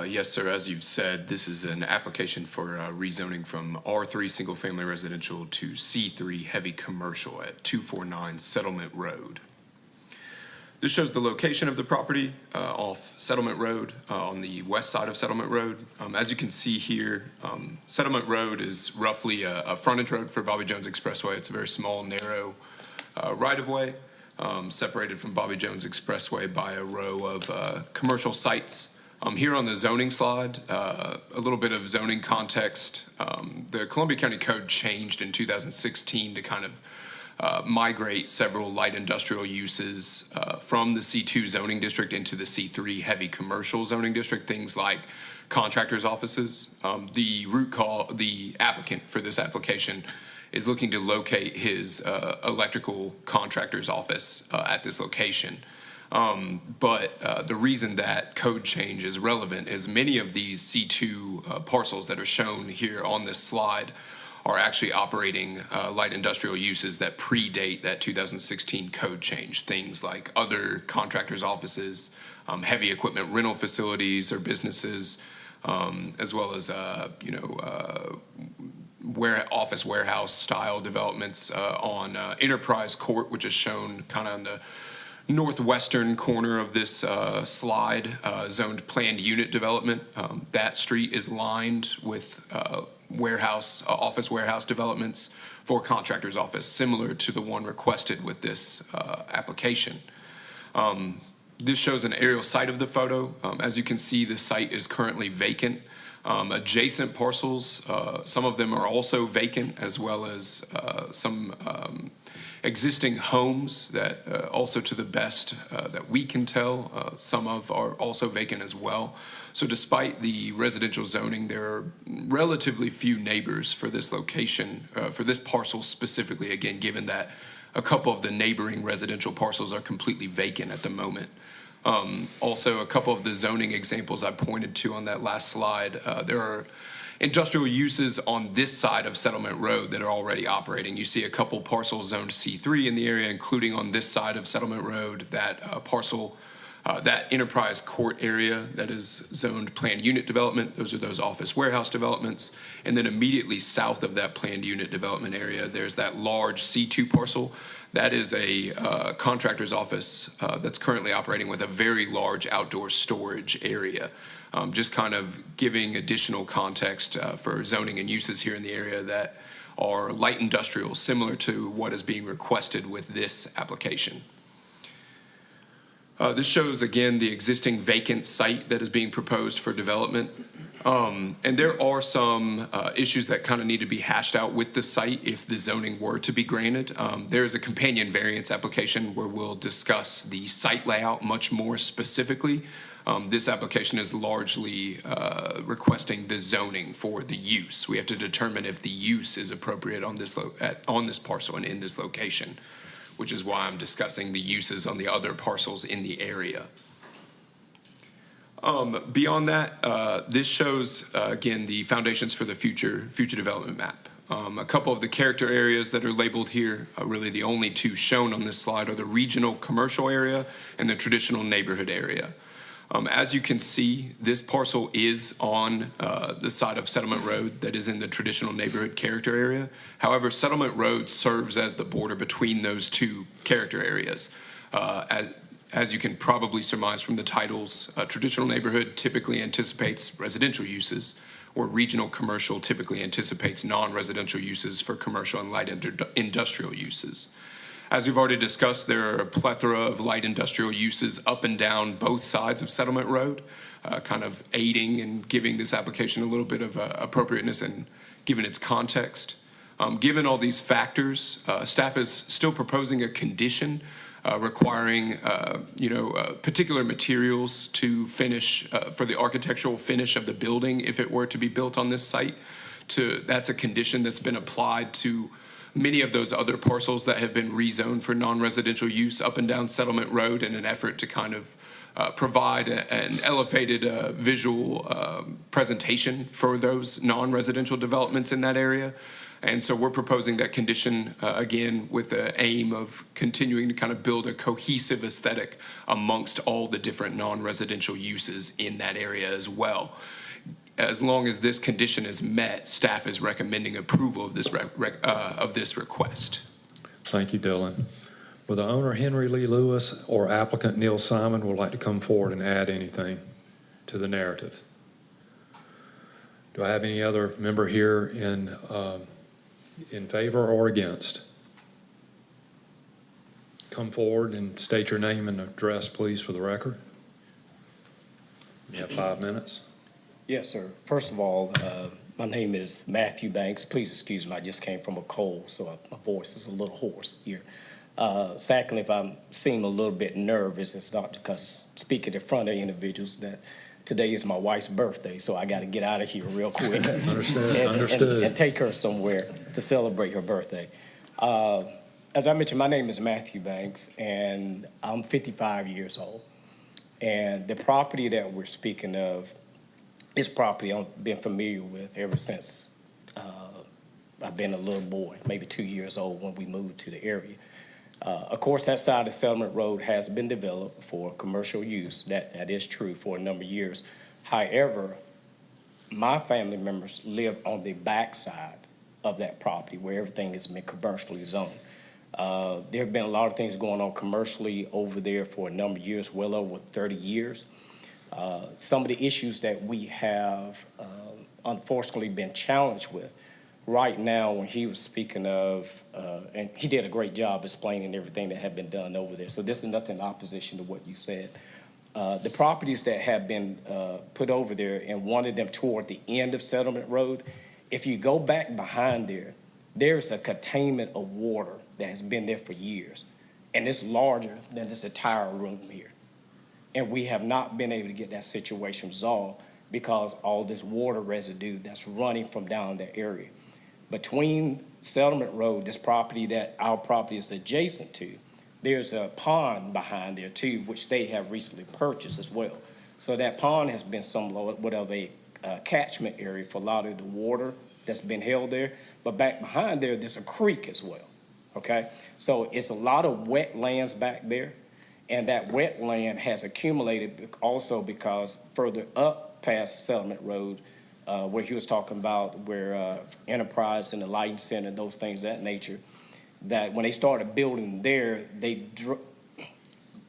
Yes, sir. As you've said, this is an application for rezoning from R3 Single Family Residential to C3 Heavy Commercial at 249 Settlement Road. This shows the location of the property off Settlement Road on the west side of Settlement Road. As you can see here, Settlement Road is roughly a frontage road for Bobby Jones Expressway. It's a very small, narrow right-of-way separated from Bobby Jones Expressway by a row of commercial sites. Here on the zoning slide, a little bit of zoning context. The Columbia County Code changed in 2016 to kind of migrate several light industrial uses from the C2 zoning district into the C3 heavy commercial zoning district, things like contractors' offices. The applicant for this application is looking to locate his electrical contractor's office at this location. But the reason that code change is relevant is many of these C2 parcels that are shown here on this slide are actually operating light industrial uses that predate that 2016 code change. Things like other contractors' offices, heavy equipment rental facilities or businesses, as well as office warehouse style developments on Enterprise Court, which is shown kind of on the northwestern corner of this slide, zoned planned unit development. That street is lined with office warehouse developments for contractor's office, similar to the one requested with this application. This shows an aerial site of the photo. As you can see, the site is currently vacant. Adjacent parcels, some of them are also vacant, as well as some existing homes that also, to the best that we can tell, some of are also vacant as well. So despite the residential zoning, there are relatively few neighbors for this location, for this parcel specifically, again, given that a couple of the neighboring residential parcels are completely vacant at the moment. Also, a couple of the zoning examples I pointed to on that last slide, there are industrial uses on this side of Settlement Road that are already operating. You see a couple parcels zoned C3 in the area, including on this side of Settlement Road, that parcel That enterprise court area that is zoned planned unit development, those are those office warehouse developments. And then immediately south of that planned unit development area, there's that large C2 parcel. That is a contractor's office that's currently operating with a very large outdoor storage area. Just kind of giving additional context for zoning and uses here in the area that are light industrial, similar to what is being requested with this application. This shows, again, the existing vacant site that is being proposed for development. And there are some issues that kind of need to be hashed out with the site if the zoning were to be granted. There is a companion variance application where we'll discuss the site layout much more specifically. This application is largely requesting the zoning for the use. We have to determine if the use is appropriate on this parcel and in this location, which is why I'm discussing the uses on the other parcels in the area. Beyond that, this shows, again, the foundations for the future development map. A couple of the character areas that are labeled here, really the only two shown on this slide, are the regional commercial area and the traditional neighborhood area. As you can see, this parcel is on the side of Settlement Road that is in the traditional neighborhood character area. However, Settlement Road serves as the border between those two character areas. As you can probably surmise from the titles, traditional neighborhood typically anticipates residential uses, where regional commercial typically anticipates non-residential uses for commercial and light industrial uses. As we've already discussed, there are a plethora of light industrial uses up and down both sides of Settlement Road, kind of aiding and giving this application a little bit of appropriateness and given its context. Given all these factors, staff is still proposing a condition requiring, particular materials to finish for the architectural finish of the building if it were to be built on this site. That's a condition that's been applied to many of those other parcels that have been rezoned for non-residential use up and down Settlement Road in an effort to kind of provide an elevated visual presentation for those non-residential developments in that area. And so we're proposing that condition, again, with the aim of continuing to kind of build a cohesive aesthetic amongst all the different non-residential uses in that area as well. As long as this condition is met, staff is recommending approval of this request. Thank you, Dylan. Will the owner, Henry Lee Lewis, or applicant Neil Simon, would like to come forward and add anything to the narrative? Do I have any other member here in favor or against? Come forward and state your name and address, please, for the record. You have 5 minutes. Yes, sir. First of all, my name is Matthew Banks. Please excuse me, I just came from a cold, so my voice is a little hoarse here. Secondly, if I seem a little bit nervous, it's not because speaking in front of individuals that today is my wife's birthday, so I got to get out of here real quick. Understood. And take her somewhere to celebrate her birthday. As I mentioned, my name is Matthew Banks, and I'm 55 years old. And the property that we're speaking of, this property I've been familiar with ever since I've been a little boy, maybe 2 years old when we moved to the area. Of course, that side of Settlement Road has been developed for commercial use. That is true for a number of years. However, my family members live on the backside of that property where everything has been commercially zoned. There have been a lot of things going on commercially over there for a number of years, well over 30 years. Some of the issues that we have unfortunately been challenged with right now, when he was speaking of, and he did a great job explaining everything that had been done over there. So this is nothing in opposition to what you said. The properties that have been put over there, and one of them toward the end of Settlement Road, if you go back behind there, there's a containment of water that has been there for years. And it's larger than this entire room here. And we have not been able to get that situation resolved because all this water residue that's running from down that area. Between Settlement Road, this property that our property is adjacent to, there's a pond behind there too, which they have recently purchased as well. So that pond has been somewhat of a catchment area for a lot of the water that's been held there. But back behind there, there's a creek as well, okay? So it's a lot of wetlands back there. And that wetland has accumulated also because further up past Settlement Road, where he was talking about where Enterprise and the Lighting Center, those things of that nature, that when they started building there, they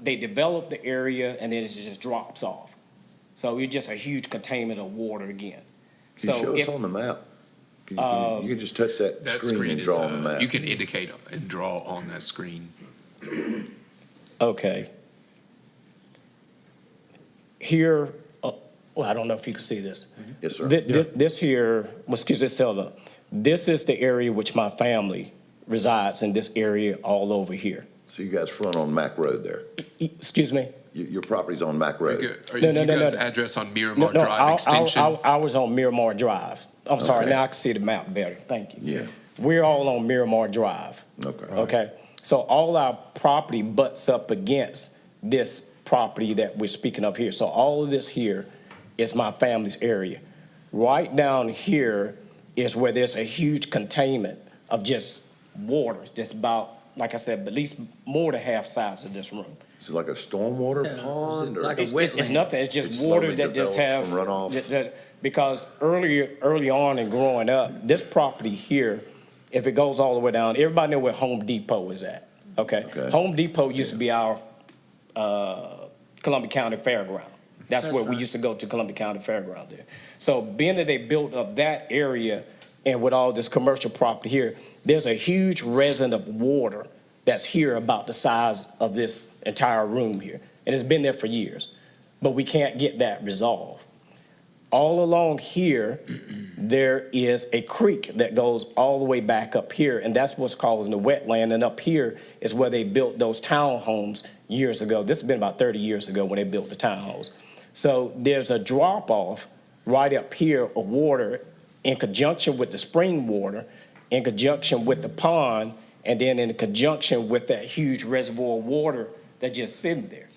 developed the area and then it just drops off. So it's just a huge containment of water again. Can you So show us if- on the map? You can just touch that That screen screen and is, draw on the map. you can indicate and draw on that screen. Okay. Here, well, I don't know if you can see this. Yes, sir. This here, well, excuse me, Selma, this is the area which my family resides in, this area all over here. So you guys front on Mac Road there? Excuse me? Your property's on Mac Road? Are No, you no, no, guys' no. address on No, Miramar no, Drive extension? I was on Miramar Drive. I'm sorry, Okay. now I can see the map better. Thank you. Yeah, We're all on Miramar Drive. okay. Okay, so all our property butts up against this property that we're speaking of here. So all of this here is my family's area. Right down here is where there's a huge containment of just water, just about, like I said, at least more than half size of this room. Is it like a stormwater pond or? like a It's nothing, it's just It's water slowly that just have. developed from runoff? Because early on in growing up, this property here, if it goes all the way down, everybody know where Home Depot is at, okay? Okay. Home Depot used to be our, Columbia County Fairground. That's where we used to go to, Columbia County Fairground there. So being that they built up that area and with all this commercial property here, there's a huge reservoir of water that's here about the size of this entire room here. And it's been there for years, but we can't get that resolved. All along here, there is a creek that goes all the way back up here, and that's what's causing the wetland. And up here is where they built those townhomes years ago. This has been about 30 years ago when they built the townhomes. So there's a drop-off right up here of water in conjunction with the spring water, in conjunction with the pond, and then in conjunction with that huge reservoir of water that's just sitting there.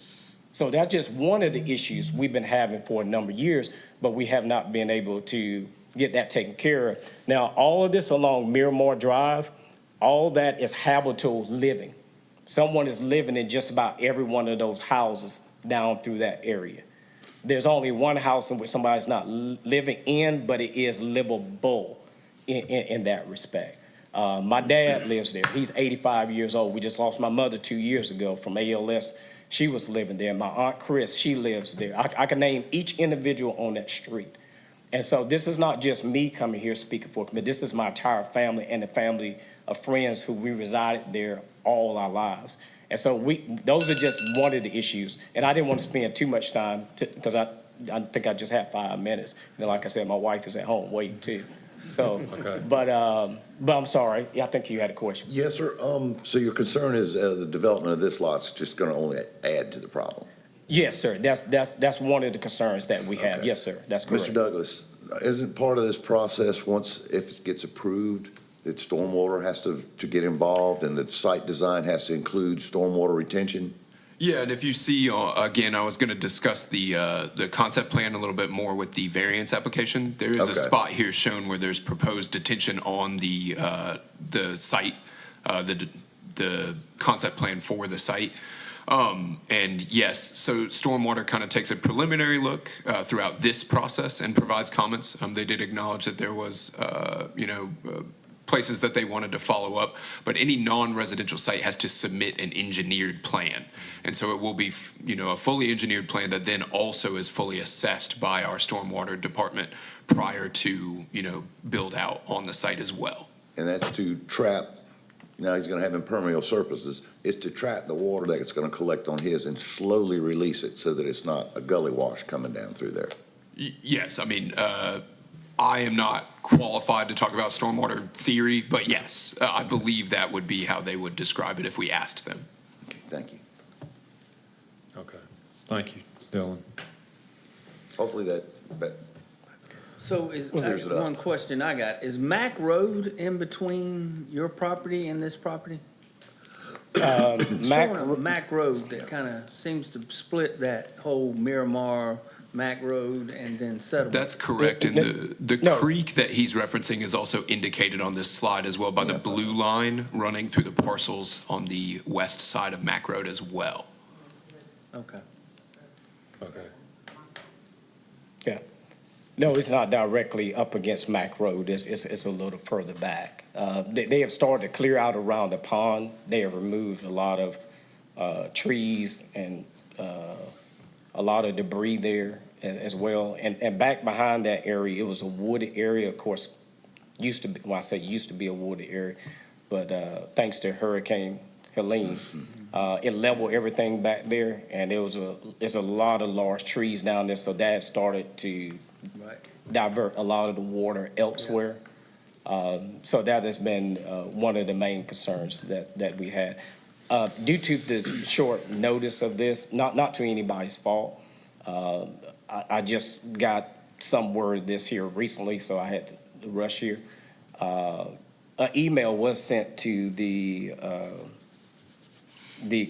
So that's just one of the issues we've been having for a number of years, but we have not been able to get that taken care of. Now, all of this along Miramar Drive, all that is habitable living. Someone is living in just about every one of those houses down through that area. There's only one house in which somebody's not living in, but it is livable in that respect. My dad lives there. He's 85 years old. We just lost my mother 2 years ago from ALS. She was living there. My Aunt Chris, she lives there. I can name each individual on that street. And so this is not just me coming here speaking for it, but this is my entire family and the family of friends who we resided there all our lives. And so those are just one of the issues. And I didn't want to spend too much time because I think I just had 5 minutes. And like I said, my wife is at home waiting too. So, Okay. but I'm sorry. Yeah, I think you had a question. Yes, sir. So your concern is the development of this lot's just gonna only add to the problem? Yes, sir. That's one of the concerns that we have. Okay. Yes, sir. That's correct. Mr. Douglas, isn't part of this process, once, if it gets approved, that stormwater has to get involved and that site design has to include stormwater retention? Yeah, and if you see, again, I was going to discuss the concept plan a little bit more with the variance application. There is a Okay. spot here shown where there's proposed detention on the site, the concept plan for the site. And yes, so stormwater kind of takes a preliminary look throughout this process and provides comments. They did acknowledge that there was, places that they wanted to follow up, but any non-residential site has to submit an engineered plan. And so it will be, a fully engineered plan that then also is fully assessed by our stormwater department prior to, build out on the site as well. And that's to trap, now he's gonna have impermeable surfaces, it's to trap the water that it's gonna collect on his and slowly release it so that it's not a gully wash coming down through there. Yes, I mean, I am not qualified to talk about stormwater theory, but yes, I believe that would be how they would describe it if we asked them. Okay, thank you. Okay, thank you, Dylan. Hopefully that So Clears it up. one question I got, is Mac Road in between your property and this property? Mac Road that kind of seems to split that whole Miramar, Mac Road, and then Settlement. That's correct, and the No. creek that he's referencing is also indicated on this slide as well by the blue line running through the parcels on the west side of Mac Road as well. Okay. Okay. Yeah. No, it's not directly up against Mack Road. It's a little further back. They have started to clear out around the pond. They have removed a lot of trees and a lot of debris there as well. And back behind that area, it was a wooded area, of course, used to be, well, I say used to be a wooded area, but thanks to Hurricane Helene, it leveled everything back there, and there's a lot of large trees down there, so that started to Right. divert a lot of the water elsewhere. So that has been one of the main concerns that we had. Due to the short notice of this, not to anybody's fault, I just got some word of this here recently, so I had to rush here. An email was sent to the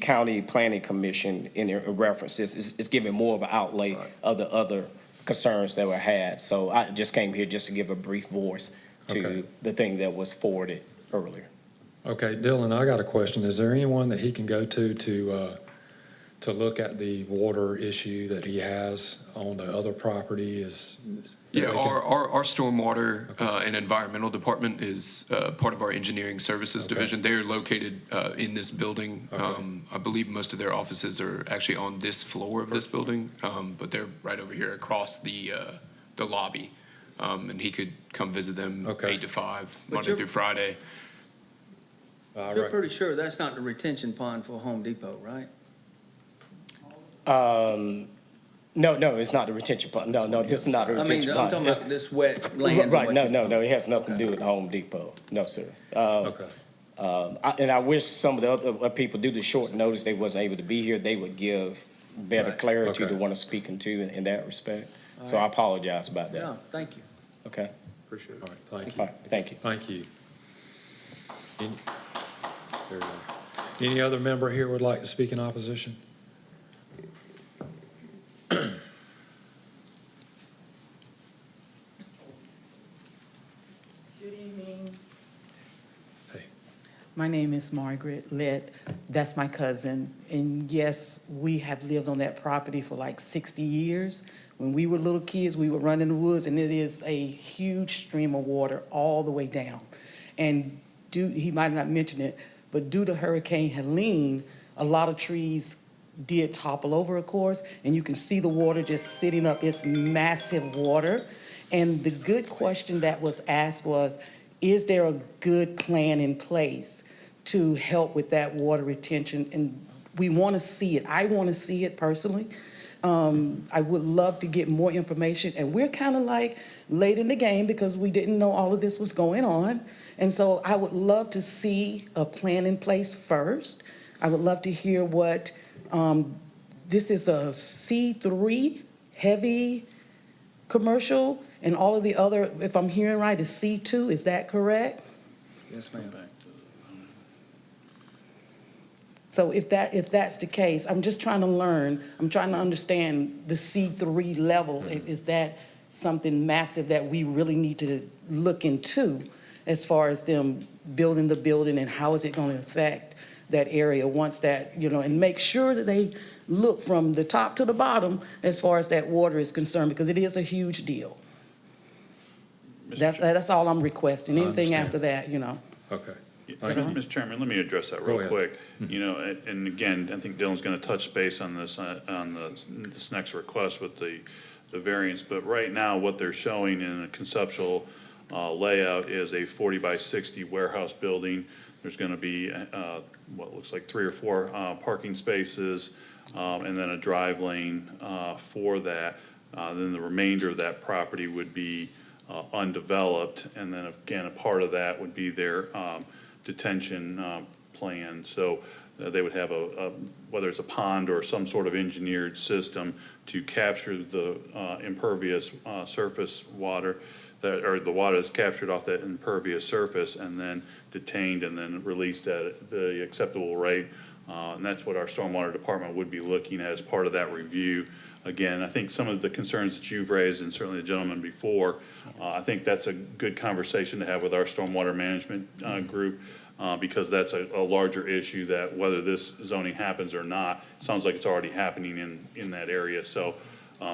County Planning Commission in reference. It's giving more of an outlay of the other concerns that were had. So I just came here just to give a brief voice to Okay. the thing that was forwarded earlier. Okay, Dylan, I got a question. Is there anyone that he can go to look at the water issue that he has on the other property? Yeah, our stormwater and environmental department is part of our engineering services division. They're located in this building. I believe most of their offices are actually on this floor of this building, but they're right over here across the lobby. And he could come visit them 8 to 5, Monday you're- through Friday. You're pretty sure that's not the retention pond for Home Depot, right? No, it's not the retention pond. No, this is not a I mean, retention I'm pond. talking about this wet land. and Right, what no, you're- it has nothing to do with Home Depot. No, sir. Okay. And I wish some of the other people, due to short notice, they wasn't able to be here, they would give better Right. clarity to Okay. what I'm speaking to in that respect. So I apologize about that. Yeah, thank you. Okay? Appreciate it. All right, thank All you. right, thank you. Thank you. Any- there we go. Any other member here would like to speak in opposition? Good evening. Hey. My name is Margaret Litt. That's my cousin. And yes, we have lived on that property for like 60 years. When we were little kids, we would run in the woods, and it is a huge stream of water all the way down. And he might not mention it, but due to Hurricane Helene, a lot of trees did topple over, of course, and you can see the water just sitting up. It's massive water. And the good question that was asked was, is there a good plan in place to help with that water retention? And we want to see it. I want to see it personally. I would love to get more information. And we're kind of like late in the game because we didn't know all of this was going on. And so I would love to see a plan in place first. I would love to hear what, this is a C3 heavy commercial, and all of the other, if I'm hearing right, is C2, is that correct? Yes, ma'am. So if that's the case, I'm just trying to learn, I'm trying to understand the C3 level. Is that something massive that we really need to look into as far as them building the building, and how is it going to affect that area once that, and make sure that they look from the top to the bottom as far as that water is concerned, because it is a huge deal. That's all I'm requesting. I Anything understand. after that, Okay. So, Mr. Chairman, let me address that Go real ahead. quick. And again, I think Dylan's going to touch base on this, this next request with the variance. But right now, what they're showing in a conceptual layout is a 40 by 60 warehouse building. There's going to be what looks like 3 or 4 parking spaces, and then a drive lane for that. Then the remainder of that property would be undeveloped, and then again, a part of that would be their detention plan. So they would have whether it's a pond or some sort of engineered system to capture the impervious surface water, or the water is captured off that impervious surface and then detained and then released at the acceptable rate. And that's what our stormwater department would be looking at as part of that review. Again, I think some of the concerns that you've raised, and certainly the gentleman before, I think that's a good conversation to have with our stormwater management group. because that's a larger issue that whether this zoning happens or not, sounds like it's already happening in that area. So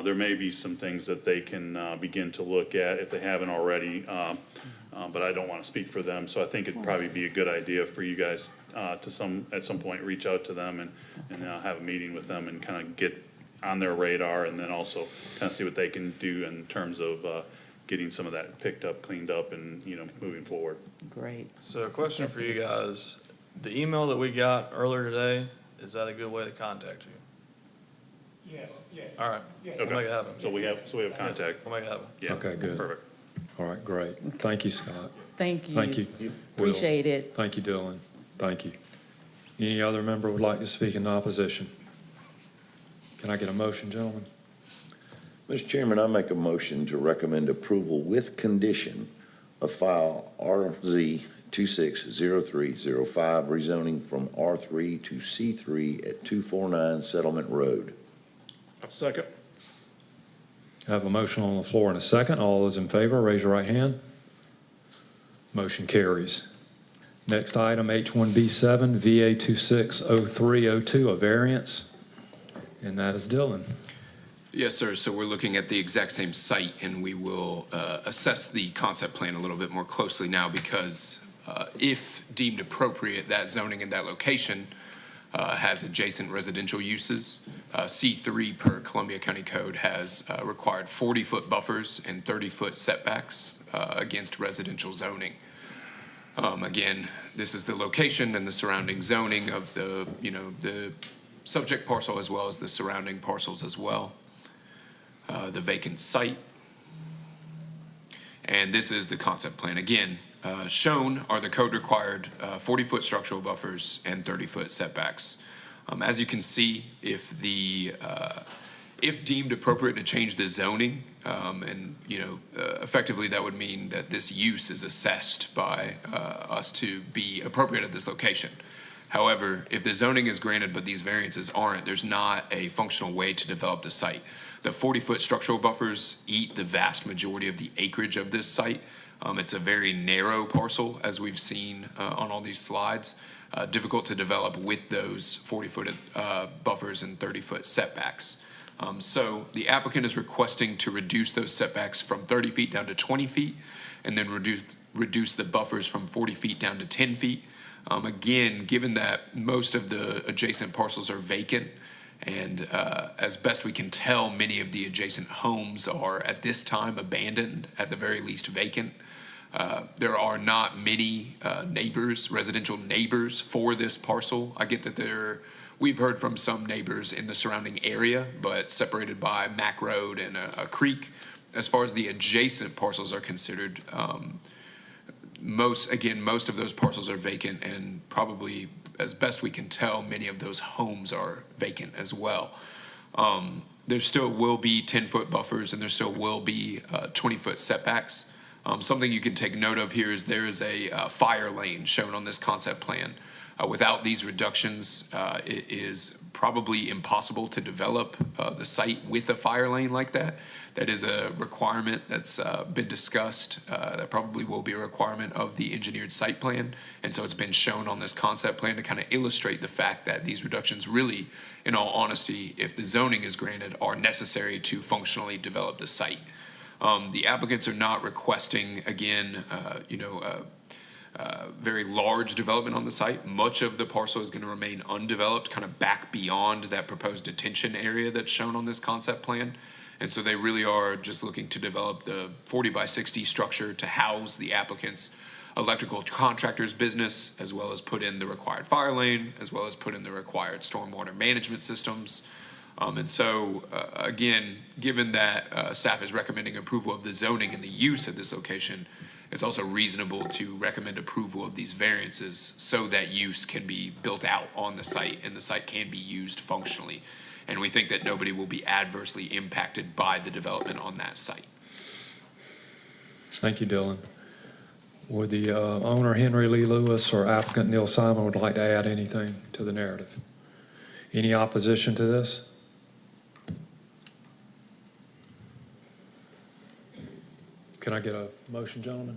there may be some things that they can begin to look at if they haven't already, but I don't want to speak for them. So I think it'd probably be a good idea for you guys at some point, reach out to them and have a meeting with them and kind of get on their radar, and then also kind of see what they can do in terms of getting some of that picked up, cleaned up, and, moving forward. Great. So a question for you guys. The email that we got earlier today, is that a good way to contact you? Yes, yes. All right, we'll make it happen. So we have contact. We'll make it happen. Yeah. Okay, good. Perfect. All right, great. Thank you, Scott. Thank you. Thank you. Will. Appreciate it. Thank you, Dylan. Thank you. Any other member would like to speak in opposition? Can I get a motion, gentlemen? Mr. Chairman, I make a motion to recommend approval with condition of file RZ 260305, rezoning from R3 to C3 at 249 Settlement Road. Second. I have a motion on the floor and a second. All those in favor, raise your right hand. Motion carries. Next item, H1B7, VA 260302, a variance, and that is Dylan. Yes, sir. So we're looking at the exact same site, and we will assess the concept plan a little bit more closely now because if deemed appropriate, that zoning in that location has adjacent residential uses. C3 per Columbia County Code has required 40-foot buffers and 30-foot setbacks against residential zoning. Again, this is the location and the surrounding zoning of the subject parcel as well as the surrounding parcels as well. The vacant site. And this is the concept plan. Again, shown are the code required 40-foot structural buffers and 30-foot setbacks. As you can see, if deemed appropriate to change the zoning, effectively that would mean that this use is assessed by us to be appropriate at this location. However, if the zoning is granted but these variances aren't, there's not a functional way to develop the site. The 40-foot structural buffers eat the vast majority of the acreage of this site. It's a very narrow parcel, as we've seen on all these slides. Difficult to develop with those 40-foot buffers and 30-foot setbacks. So the applicant is requesting to reduce those setbacks from 30 feet down to 20 feet, and then reduce the buffers from 40 feet down to 10 feet. Again, given that most of the adjacent parcels are vacant, and as best we can tell, many of the adjacent homes are at this time abandoned, at the very least vacant. There are not many residential neighbors for this parcel. I get that we've heard from some neighbors in the surrounding area, but separated by Mack Road and a creek. As far as the adjacent parcels are considered, most of those parcels are vacant, and probably, as best we can tell, many of those homes are vacant as well. There still will be 10-foot buffers, and there still will be 20-foot setbacks. Something you can take note of here is there is a fire lane shown on this concept plan. Without these reductions, it is probably impossible to develop the site with a fire lane like that. That is a requirement that's been discussed. That probably will be a requirement of the engineered site plan. And so it's been shown on this concept plan to kind of illustrate the fact that these reductions really, in all honesty, if the zoning is granted, are necessary to functionally develop the site. The applicants are not requesting, again, very large development on the site. Much of the parcel is going to remain undeveloped, kind of back beyond that proposed detention area that's shown on this concept plan. And so they really are just looking to develop the 40 by 60 structure to house the applicant's electrical contractor's business, as well as put in the required fire lane, as well as put in the required stormwater management systems. Again, given that staff is recommending approval of the zoning and the use at this location, it's also reasonable to recommend approval of these variances so that use can be built out on the site and the site can be used functionally. And we think that nobody will be adversely impacted by the development on that site. Thank you, Dylan. Would the owner, Henry Lee Lewis, or applicant Neil Simon would like to add anything to the narrative? Any opposition to this? Can I get a motion, gentlemen?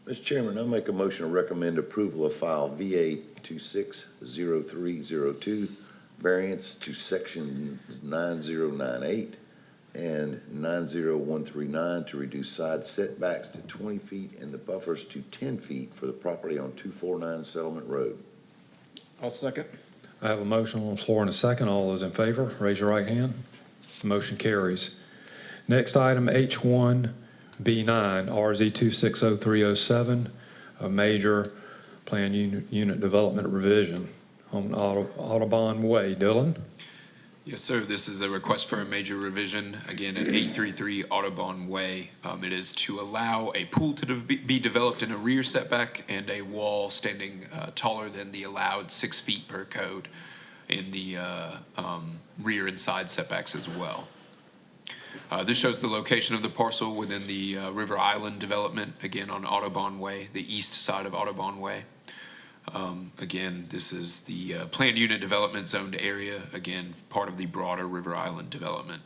Mr. Chairman, I make a motion to recommend approval of file VA 260302, variance to section 9098 and 90139 to reduce side setbacks to 20 feet and the buffers to 10 feet for the property on 249 Settlement Road. I'll second. I have a motion on the floor and a second. All those in favor, raise your right hand. Motion carries. Next item, H1B9, RZ 260307, a major plan unit development revision on Audubon Way. Dylan? Yes, sir. This is a request for a major revision, again, at 833 Audubon Way. It is to allow a pool to be developed in a rear setback and a wall standing taller than the allowed 6 feet per code in the rear and side setbacks as well. This shows the location of the parcel within the River Island development, again, on Audubon Way, the east side of Audubon Way. Again, this is the planned unit development zoned area, again, part of the broader River Island development.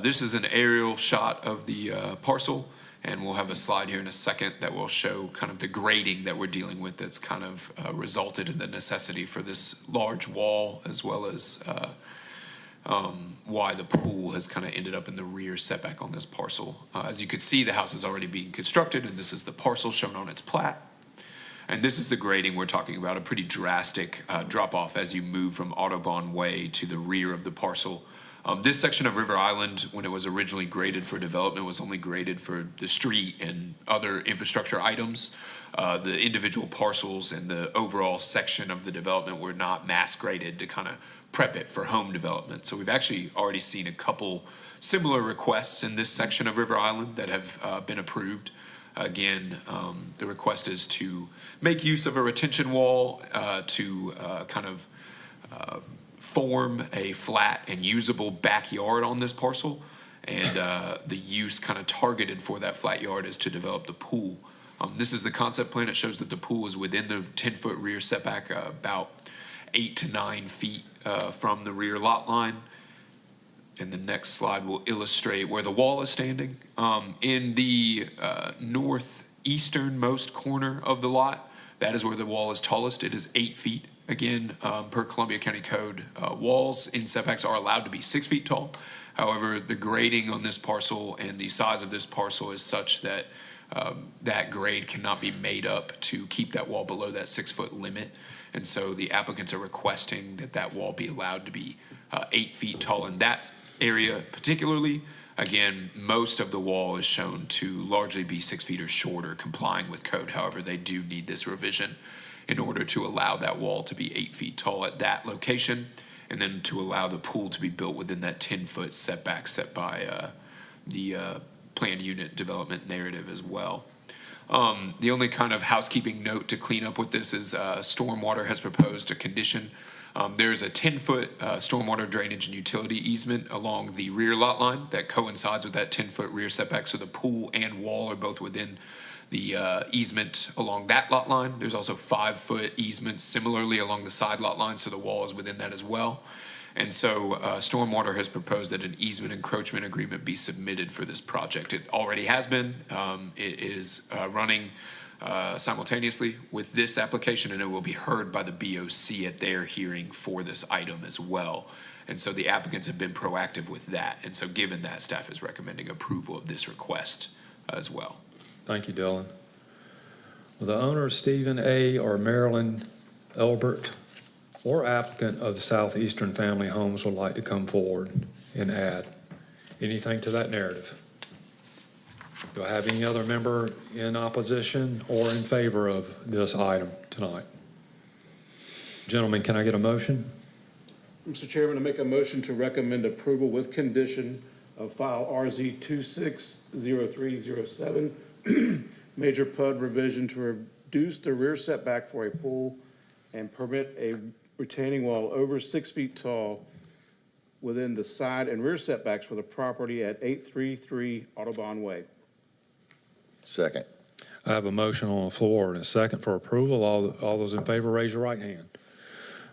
This is an aerial shot of the parcel, and we'll have a slide here in a second that will show kind of the grading that we're dealing with that's kind of resulted in the necessity for this large wall, as well as why the pool has kind of ended up in the rear setback on this parcel. As you can see, the house is already being constructed, and this is the parcel shown on its plat. And this is the grading we're talking about, a pretty drastic drop-off as you move from Audubon Way to the rear of the parcel. This section of River Island, when it was originally graded for development, was only graded for the street and other infrastructure items. The individual parcels and the overall section of the development were not mass graded to kind of prep it for home development. So we've actually already seen a couple similar requests in this section of River Island that have been approved. Again, the request is to make use of a retention wall to kind of form a flat and usable backyard on this parcel. And the use kind of targeted for that flat yard is to develop the pool. This is the concept plan. It shows that the pool is within the 10-foot rear setback, about 8 to 9 feet from the rear lot line. And the next slide will illustrate where the wall is standing. In the northeasternmost corner of the lot, that is where the wall is tallest. It is 8 feet. Again, per Columbia County Code, walls in setbacks are allowed to be 6 feet tall. However, the grading on this parcel and the size of this parcel is such that that grade cannot be made up to keep that wall below that 6 foot limit. And so the applicants are requesting that that wall be allowed to be 8 feet tall in that area particularly. Again, most of the wall is shown to largely be 6 feet or shorter, complying with code. However, they do need this revision in order to allow that wall to be 8 feet tall at that location, and then to allow the pool to be built within that 10-foot setback set by the planned unit development narrative as well. The only kind of housekeeping note to clean up with this is Stormwater has proposed a condition. There's a 10-foot stormwater drainage and utility easement along the rear lot line that coincides with that 10-foot rear setback, so the pool and wall are both within the easement along that lot line. There's also 5-foot easements similarly along the side lot line, so the wall is within that as well. And so Stormwater has proposed that an easement encroachment agreement be submitted for this project. It already has been. It is running simultaneously with this application, and it will be heard by the BOC at their hearing for this item as well. And so the applicants have been proactive with that. And so given that, staff is recommending approval of this request as well. Thank you, Dylan. Will the owner, Stephen A. or Marilyn Elbert, or applicant of the Southeastern Family Homes would like to come forward and add anything to that narrative? Do I have any other member in opposition or in favor of this item tonight? Gentlemen, can I get a motion? Mr. Chairman, I make a motion to recommend approval with condition of file RZ 260307, major PUD revision to reduce the rear setback for a pool and permit a retaining wall over 6 feet tall within the side and rear setbacks for the property at 833 Audubon Way. Second. I have a motion on the floor and a second for approval. All those in favor, raise your right hand.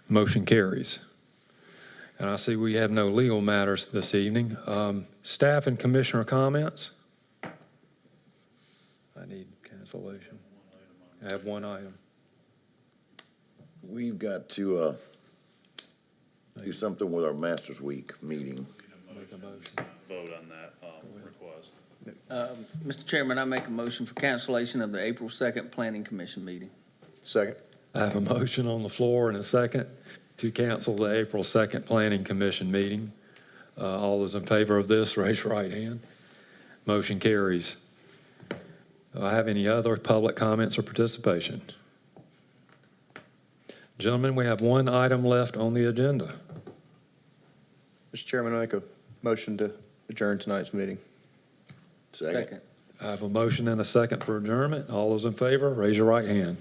Motion carries. And I see we have no legal matters this evening. Staff and commissioner comments? Can I cancellation. I have one item. We've got to, do something with our Masters Week meeting. Make a motion. Vote on that request. Mr. Chairman, I make a motion for cancellation of the April 2nd Planning Commission meeting. Second. I have a motion on the floor and a second to cancel the April 2nd Planning Commission meeting. All those in favor of this, raise your right hand. Motion carries. Do I have any other public comments or participation? Gentlemen, we have one item left on the agenda. Mr. Chairman, I make a motion to adjourn tonight's meeting. Second. I have a motion and a second for adjournment. All those in favor, raise your right hand.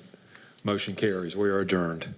Motion carries. We are adjourned.